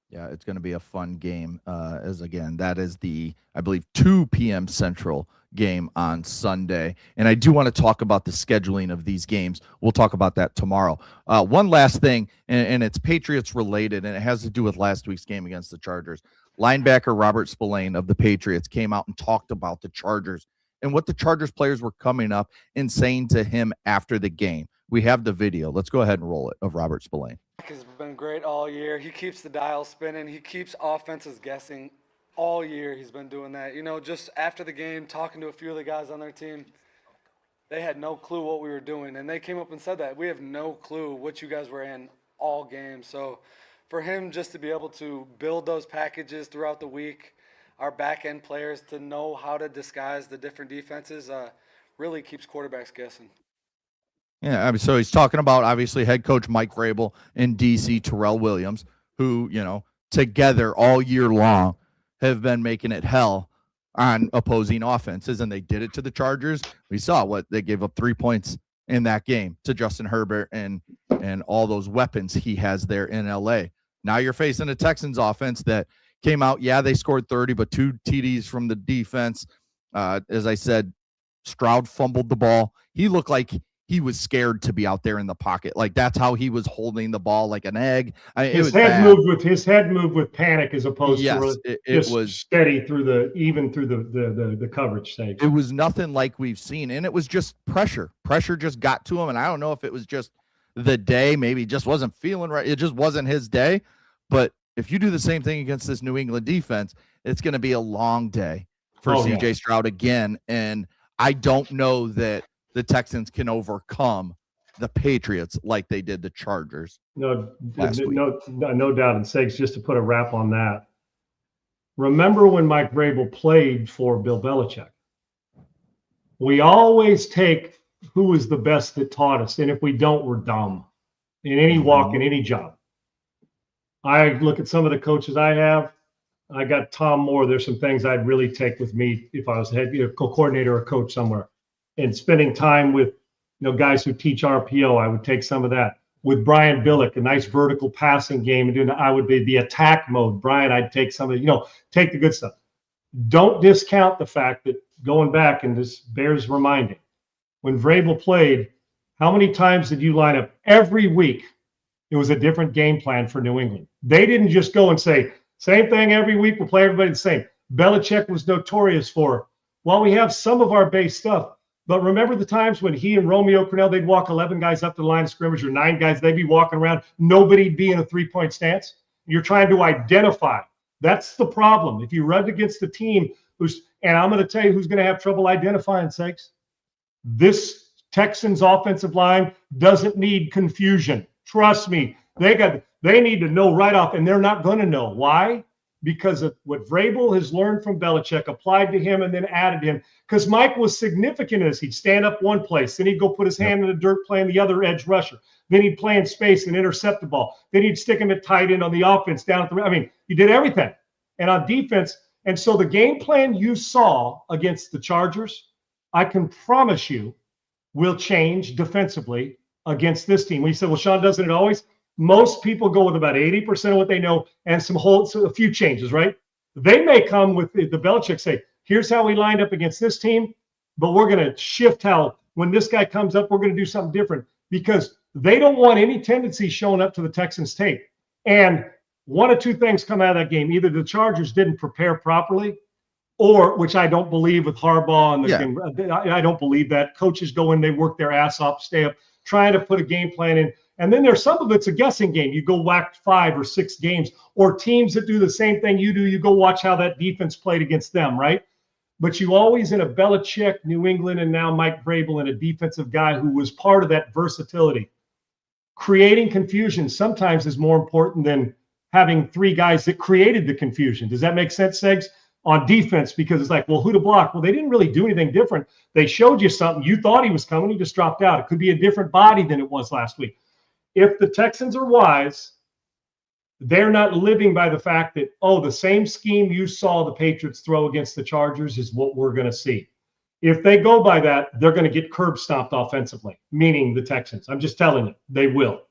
Yeah, it's going to be a fun game. As again, that is the, I believe, 2 p.m. Central game on Sunday. And I do want to talk about the scheduling of these games. We'll talk about that tomorrow. One last thing, and it's Patriots related, and it has to do with last week's game against the Chargers. Linebacker Robert Spillane of the Patriots came out and talked about the Chargers and what the Chargers players were coming up and saying to him after the game. We have the video. Let's go ahead and roll it of Robert Spillane. Has been great all year. He keeps the dial spinning. He keeps offenses guessing all year. He's been doing that. You know, just after the game, talking to a few of the guys on their team, they had no clue what we were doing. And they came up and said that. We have no clue what you guys were in all game. So for him just to be able to build those packages throughout the week, our back-end players to know how to disguise the different defenses really keeps quarterbacks guessing. Yeah, I mean, so he's talking about, obviously, head coach Mike Vrabel and DC Terrell Williams, who, you know, together all year long have been making it hell on opposing offenses, and they did it to the Chargers. We saw what they gave up 3 points in that game to Justin Herbert and all those weapons he has there in LA. Now you're facing a Texans offense that came out, yeah, they scored 30, but 2 TDs from the defense. As I said, Stroud fumbled the ball. He looked like he was scared to be out there in the pocket. Like, that's how he was holding the ball, like an egg. His head moved with panic as opposed to it was steady through the coverage stage. It was nothing like we've seen, and it was just pressure. Pressure just got to him, and I don't know if it was just the day, maybe just wasn't feeling right. It just wasn't his day. But if you do the same thing against this New England defense, it's going to be a long day for CJ Stroud again. And I don't know that the Texans can overcome the Patriots like they did the Chargers. No doubt. And Segs, just to put a wrap on that, remember when Mike Vrabel played for Bill Belichick? We always take who was the best that taught us, and if we don't, we're dumb in any walk, in any job. I look at some of the coaches I have. I got Tom Moore. There's some things I'd really take with me if I was head coordinator or coach somewhere. And spending time with guys who teach RPO, I would take some of that. With Brian Billick, a nice vertical passing game, and I would be the attack mode. Brian, I'd take some of take the good stuff. Don't discount the fact that going back, and this bears reminding, when Vrabel played, how many times did you line up every week? It was a different game plan for New England. They didn't just go and say, same thing every week, we'll play everybody the same. Belichick was notorious for, well, we have some of our base stuff, but remember the times when he and Romeo Crennel, they'd walk 11 guys up to the line of scrimmage, or 9 guys, they'd be walking around, nobody'd be in a 3-point stance? You're trying to identify. That's the problem. If you run against a team and I'm going to tell you who's going to have trouble identifying, sakes. This Texans offensive line doesn't need confusion. Trust me, they need to know right off, and they're not going to know. Why? Because of what Vrabel has learned from Belichick, applied to him, and then added him. Because Mike was significant as he'd stand up one place, then he'd go put his hand in the dirt playing the other edge rusher. Then he'd play in space and intercept the ball. Then he'd stick him at tight end on the offense down at the he did everything. And on defense, and so the game plan you saw against the Chargers, I can promise you, will change defensively against this team. We said, well, Sean, doesn't it always? Most people go with about 80% of what they know and a few changes, right? They may come with the Belichick say, here's how we lined up against this team, but we're going to shift how when this guy comes up, we're going to do something different, because they don't want any tendency showing up to the Texans tape. And one of two things come out of that game. Either the Chargers didn't prepare properly, or, which I don't believe with Harbaugh, and I don't believe that. Coaches go in, they work their ass off, stay up, trying to put a game plan in. And then there's some of it's a guessing game. You go whack 5 or 6 games, or teams that do the same thing you do. You go watch how that defense played against them, right? But you always, in a Belichick, New England, and now Mike Vrabel, and a defensive guy who was part of that versatility. Creating confusion sometimes is more important than having 3 guys that created the confusion. Does that make sense, Segs? On defense, because it's like, well, who to block? Well, they didn't really do anything different. They showed you something. You thought he was coming. He just dropped out. It could be a different body than it was last week. If the Texans are wise, They're not living by the fact that, oh, the same scheme you saw the Patriots throw against the Chargers is what we're going to see. If they go by that, they're going to get curb stomped offensively, meaning the Texans. I'm just telling you, they will.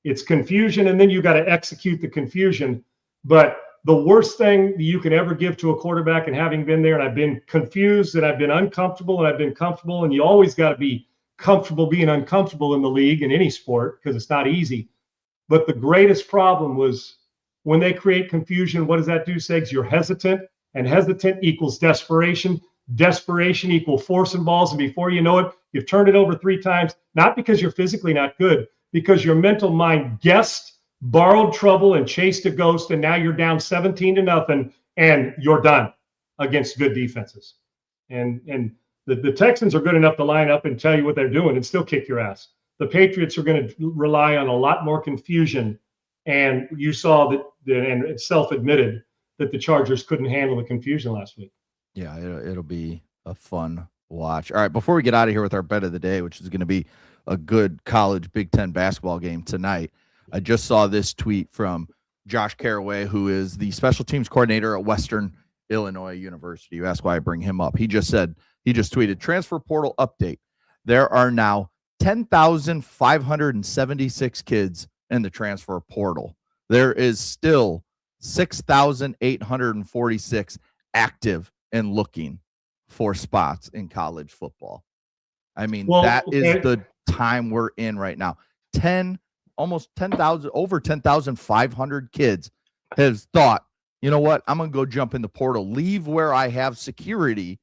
It's confusion, and then you got to execute the confusion. But the worst thing you can ever give to a quarterback, and having been there, and I've been confused, and I've been uncomfortable, and I've been comfortable, and you always got to be comfortable being uncomfortable in the league, in any sport, because it's not easy. But the greatest problem was when they create confusion, what does that do, Segs? You're hesitant, and hesitant equals desperation. Desperation equals forcing balls, and before you know it, you've turned it over 3 times, not because you're physically not good, because your mental mind guessed, borrowed trouble, and chased a ghost, and now you're down 17-0, and you're done against good defenses. And the Texans are good enough to line up and tell you what they're doing and still kick your ass. The Patriots are going to rely on a lot more confusion, and you saw that, and it's self-admitted, that the Chargers couldn't handle the confusion last week. Yeah, it'll be a fun watch. All right, before we get out of here with our bet of the day, which is going to be a good college Big Ten basketball game tonight, I just saw this tweet from Josh Caraway, who is the special teams coordinator at Western Illinois University. You ask why I bring him up. He just tweeted, transfer portal update. There are now 10,576 kids in the transfer portal. There is still 6,846 active and looking for spots in college football. I mean, that is the time we're in right now. Almost 10,000, over 10,500 kids have thought, you know what, I'm going to go jump in the portal, leave where I have security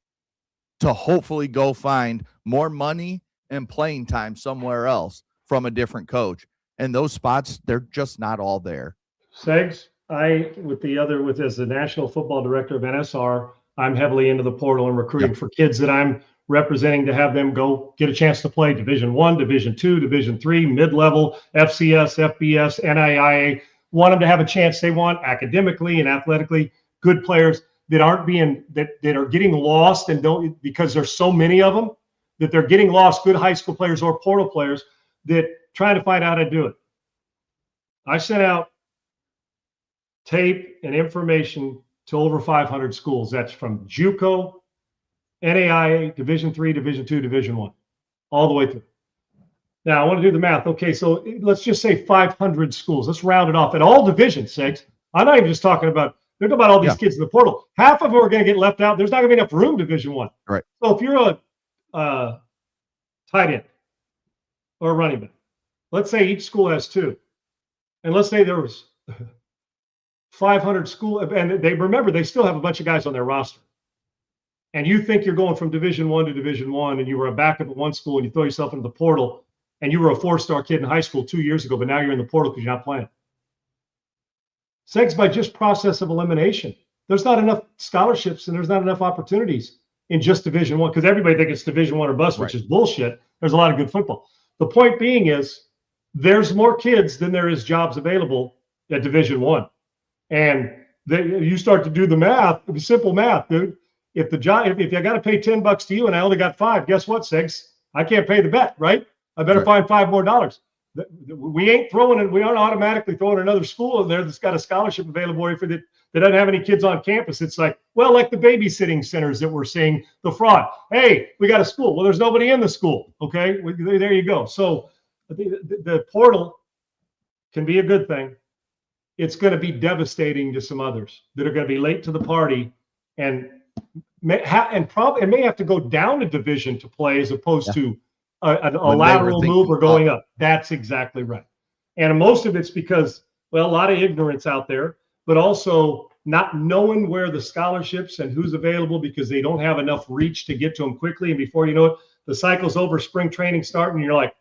to hopefully go find more money and playing time somewhere else from a different coach. And those spots, they're just not all there. Segs, as the national football director of NSR, I'm heavily into the portal and recruiting for kids that I'm representing to have them go get a chance to play Division I, Division II, Division III, mid-level, FCS, FBS, NAIA. Want them to have a chance they want academically and athletically. Good players that aren't that are getting lost and don't, because there's so many of them, that they're getting lost, good high school players or portal players that trying to find out how to do it. I sent out tape and information to over 500 schools. That's from JUCO, NAIA, Division III, Division II, Division I, all the way through. Now, I want to do the math. Okay, so let's just say 500 schools. Let's round it off at all divisions, Segs. I'm not even just talking about, they're talking about all these kids in the portal. Half of them are going to get left out. There's not going to be enough room, Division I. Right. So if you're a tight end or a running back, let's say each school has 2. And let's say there was 500 school, and they still have a bunch of guys on their roster. And you think you're going from Division I to Division I, and you were a backup at one school, and you throw yourself into the portal, and you were a 4-star kid in high school 2 years ago, but now you're in the portal because you're not playing. Segs, by just process of elimination, there's not enough scholarships and there's not enough opportunities in just Division I, because everybody thinks it's Division I or bust, which is bullshit. There's a lot of good football. The point being is there's more kids than there is jobs available at Division I. And you start to do the math, simple math, dude. If I got to pay $10 to you and I only got 5, guess what, Segs? I can't pay the bet, right? I better find $5 more. We aren't automatically throwing another school in there that's got a scholarship available for that doesn't have any kids on campus. It's like the babysitting centers that we're seeing the fraud. Hey, we got a school. Well, there's nobody in the school. Okay, there you go. So the portal can be a good thing. It's going to be devastating to some others that are going to be late to the party and may have to go down a division to play as opposed to a lateral move or going up. That's exactly right. And most of it's because, a lot of ignorance out there, but also not knowing where the scholarships and who's available because they don't have enough reach to get to them quickly. And before you know it, the cycle's over, spring training starting, and you're like,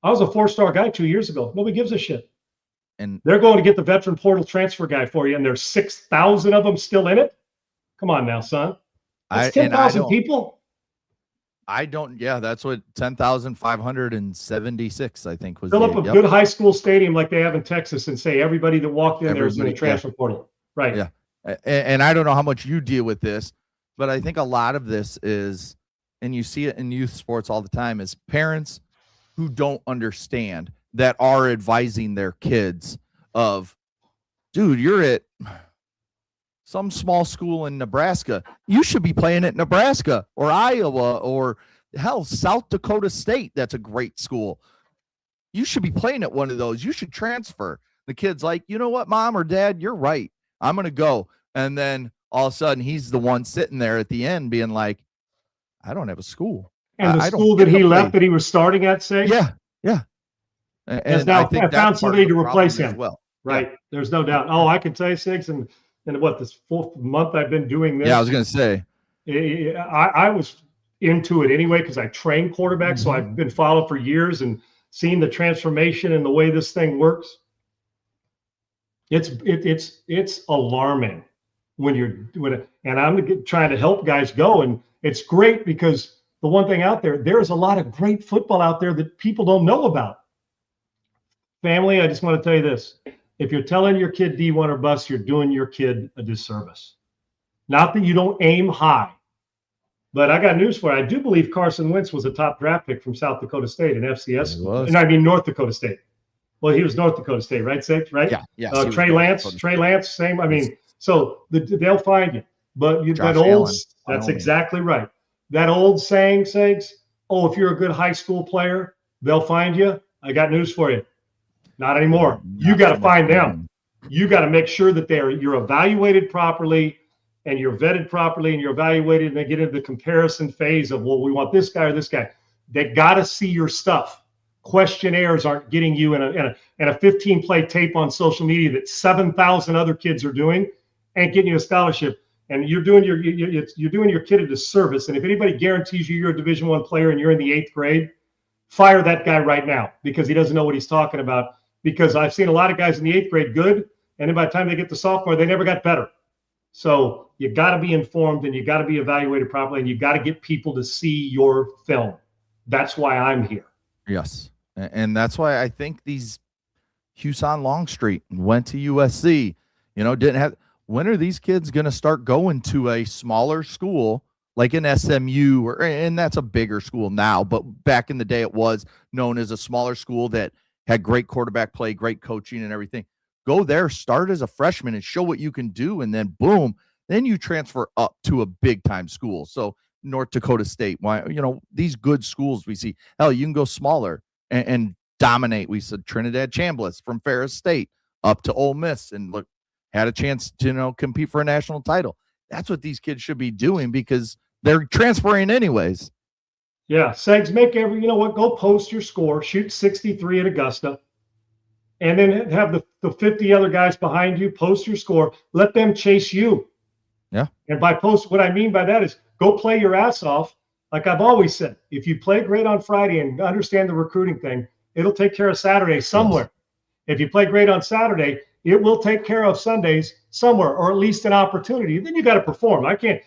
I was a 4-star guy 2 years ago. Nobody gives a shit. And they're going to get the veteran portal transfer guy for you, and there's 6,000 of them still in it. Come on now, son. That's 10,000 people. That's what 10,576, I think, was. Fill up a good high school stadium like they have in Texas and say everybody that walked in there is in the transfer portal. Right. Yeah. And I don't know how much you deal with this, but I think a lot of this is, and you see it in youth sports all the time, is parents who don't understand that are advising their kids of dude, you're at some small school in Nebraska. You should be playing at Nebraska or Iowa or hell, South Dakota State. That's a great school. You should be playing at one of those. You should transfer. The kid's like, you know what, mom or dad, you're right. I'm going to go. And then all of a sudden he's the one sitting there at the end being like, I don't have a school. And the I school don't that get he to play. left that he was starting at, say, Yeah. has And now I think that's found part somebody of the to replace problem as him. well. Right. There's no doubt. Oh, I can tell you, Sigs, and what, this 4th month I've been doing this. Yeah, I was going to say. I was into it anyway because I trained quarterbacks, so I've been following for years and seen the transformation and the way this thing works. It's alarming and I'm trying to help guys go, and it's great because the one thing out there's a lot of great football out there that people don't know about. Family, I just want to tell you this. If you're telling your kid D1 or bust, you're doing your kid a disservice. Not that you don't aim high, but I got news for you. I do believe Carson Wentz was a top draft pick from South Dakota State, an FCS school. And I mean North Dakota State. Well, he was North Dakota State, right, Six? Right? Yeah. Trey Lance, same. I mean, so they'll find you. But that's exactly right. That old saying, Segs, oh, if you're a good high school player, they'll find you. I got news for you. Not anymore. You got to find them. You got to make sure that you're evaluated properly and you're vetted properly and you're evaluated, and they get into the comparison phase of, well, we want this guy or this guy. They got to see your stuff. Questionnaires aren't getting you in a 15-play tape on social media that 7,000 other kids are doing, ain't getting you a scholarship. And you're doing your kid a disservice. And if anybody guarantees you're a Division I player and you're in the 8th grade, fire that guy right now because he doesn't know what he's talking about. Because I've seen a lot of guys in the 8th grade good, and then by the time they get to sophomore, they never got better. So you got to be informed and you got to be evaluated properly, and you got to get people to see your film. That's why I'm here. Yes. And that's why I think these Houston Longstreet went to USC, when are these kids going to start going to a smaller school like an SMU and that's a bigger school now, but back in the day it was known as a smaller school that had great quarterback play, great coaching and everything. Go there, start as a freshman and show what you can do. And then boom, then you transfer up to a big time school. So North Dakota State, these good schools we see, hell, you can go smaller and dominate. We said Trinidad Chambliss from Ferris State up to Ole Miss and look, had a chance to, compete for a national title. That's what these kids should be doing because they're transferring anyways. Yeah, Segs, go post your score, shoot 63 at Augusta, and then have the 50 other guys behind you post your score. Let them chase you. Yeah. And by post, what I mean by that is go play your ass off. Like I've always said, if you play great on Friday and understand the recruiting thing, it'll take care of Saturday somewhere. Yes. If you play great on Saturday, it will take care of Sundays somewhere, or at least an opportunity. Then you got to perform. I can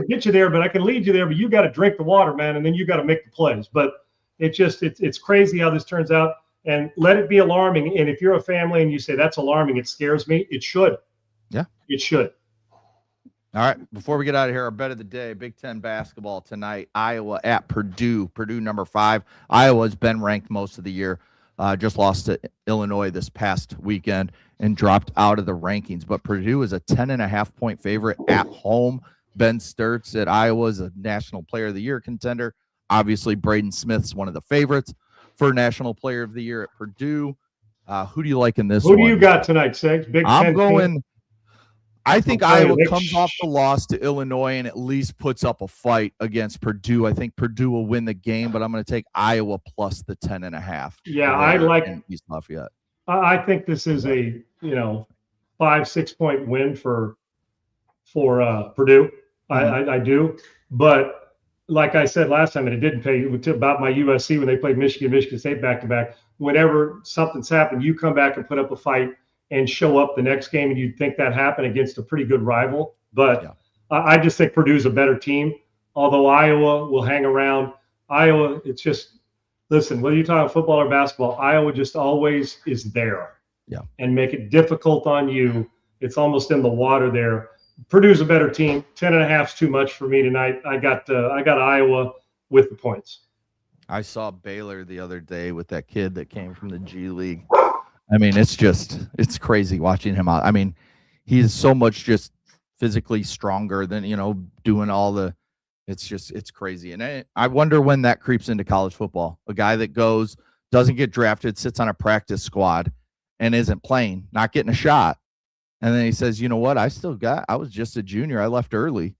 get you there, but I can lead you there, but you got to drink the water, man. And then you got to make the plays. But it's crazy how this turns out, and let it be alarming. And if you're a family and you say that's alarming, it scares me, it should. Yeah, it should. All right. Before we get out of here, our bet of the day, Big Ten basketball tonight, Iowa at Purdue, number 5. Iowa's been ranked most of the year. Just lost to Illinois this past weekend and dropped out of the rankings. But Purdue is a 10.5-point favorite at home. Ben Sturtz at Iowa is a National Player of the Year contender. Obviously, Braden Smith's one of the favorites for National Player of the Year at Purdue. Who do you like in this one? Who do you got tonight, Segs? I'm going. I think Iowa comes off the loss to Illinois and at least puts up a fight against Purdue. I think Purdue will win the game, but I'm going to take Iowa plus the 10.5. Yeah, I like East Lafayette. I think this is a 5-6 point win for Purdue. Mm-hmm. I do, but like I said last time, and it didn't pay about my USC when they played Michigan State back to back. Whenever something's happened, you come back and put up a fight and show up the next game, and you'd think that happened against a pretty good rival. But I just think Purdue's a better team, although Iowa will hang around. Iowa, it's just, listen, whether you're talking football or basketball, Iowa just always is there and make it difficult on you. It's almost in the water there. Purdue's a better team. 10.5 is too much for me tonight. I got Iowa with the points. I saw Baylor the other day with that kid that came from the G League. I mean, it's crazy watching him out. I mean, he is so much just physically stronger than, doing all the, it's crazy. And I wonder when that creeps into college football. A guy that doesn't get drafted, sits on a practice squad and isn't playing, not getting a shot. And then he says, you know what? I was just a junior. I left early.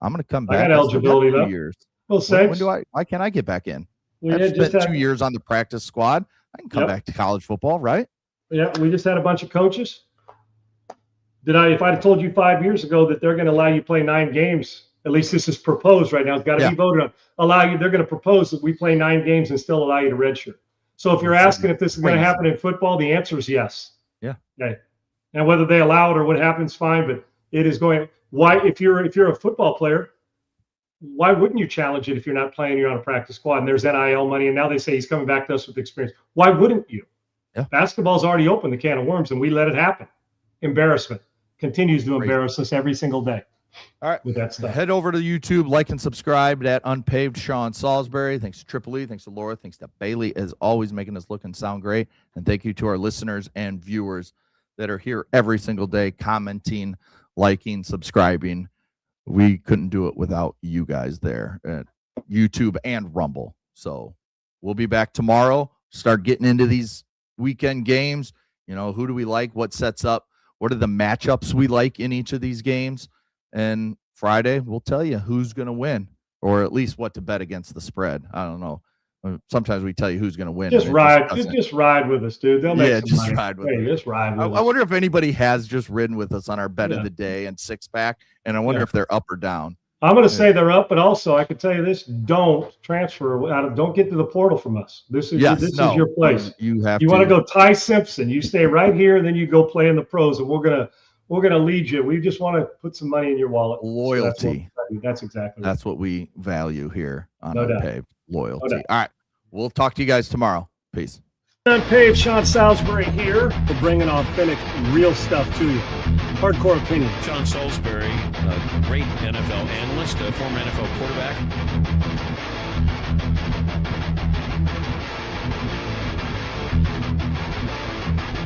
I'm going to come back. I got eligibility got 2 though. years. Well, Sags, Why can't I get back in? we I've had just spent had, 2 years on the practice squad. I can come Yep. back to college football, right? yeah, we just had a bunch of coaches. If I'd have told you 5 years ago that they're going to allow you to play 9 games, at least this is proposed right now. It's got to Yeah. be voted on. They're going to propose that we play 9 games and still allow you to redshirt. So if you're asking if this is going to happen in football, the answer is yes. Yeah. Okay. And whether they allow it or what happens, fine. But it is going. Why, if you're a football player, why wouldn't you challenge it if you're not playing? You're on a practice squad, and there's NIL money, and now they say he's coming back to us with experience. Why wouldn't you? Yeah. Basketball's already opened the can of worms, and we let it happen. Embarrassment continues to Crazy. embarrass us every single day. All right. With that stuff. Head over to YouTube, like and subscribe at Unpaved Sean Salisbury. Thanks to Triple E. Thanks to Laura. Thanks to Bailey, as always, making us look and sound great. And thank you to our listeners and viewers that are here every single day, commenting, liking, subscribing. We couldn't do it without you guys there at YouTube and Rumble. So we'll be back tomorrow. Start getting into these weekend games. Who do we like? What sets up? What are the matchups we like in each of these games? And Friday, we'll tell you who's going to win, or at least what to bet against the spread. I don't know. Sometimes we tell you who's going to win. Just ride with us, dude. They'll make some just money. ride with Hey, us. just ride with I us. wonder if anybody has just ridden with us on our bet Yeah. of the day and 6-pack, and I wonder if they're up or down. I'm going to say they're up, but also I can tell you this: don't transfer don't get to the portal from us. This is your place. You want to go Ty Simpson. You stay right here, then you go play in the pros, and we're gonna lead you. We just want to put some money in your wallet. Loyalty. So that's exactly right. That's what we value here on No doubt. Unpaved. Loyalty. No doubt. All right. We'll talk to you guys tomorrow. Peace. Unpaved, Sean Salisbury here. We're bringing authentic, real stuff to you. Hardcore opinion. Sean Salisbury, a great NFL analyst, a former NFL quarterback.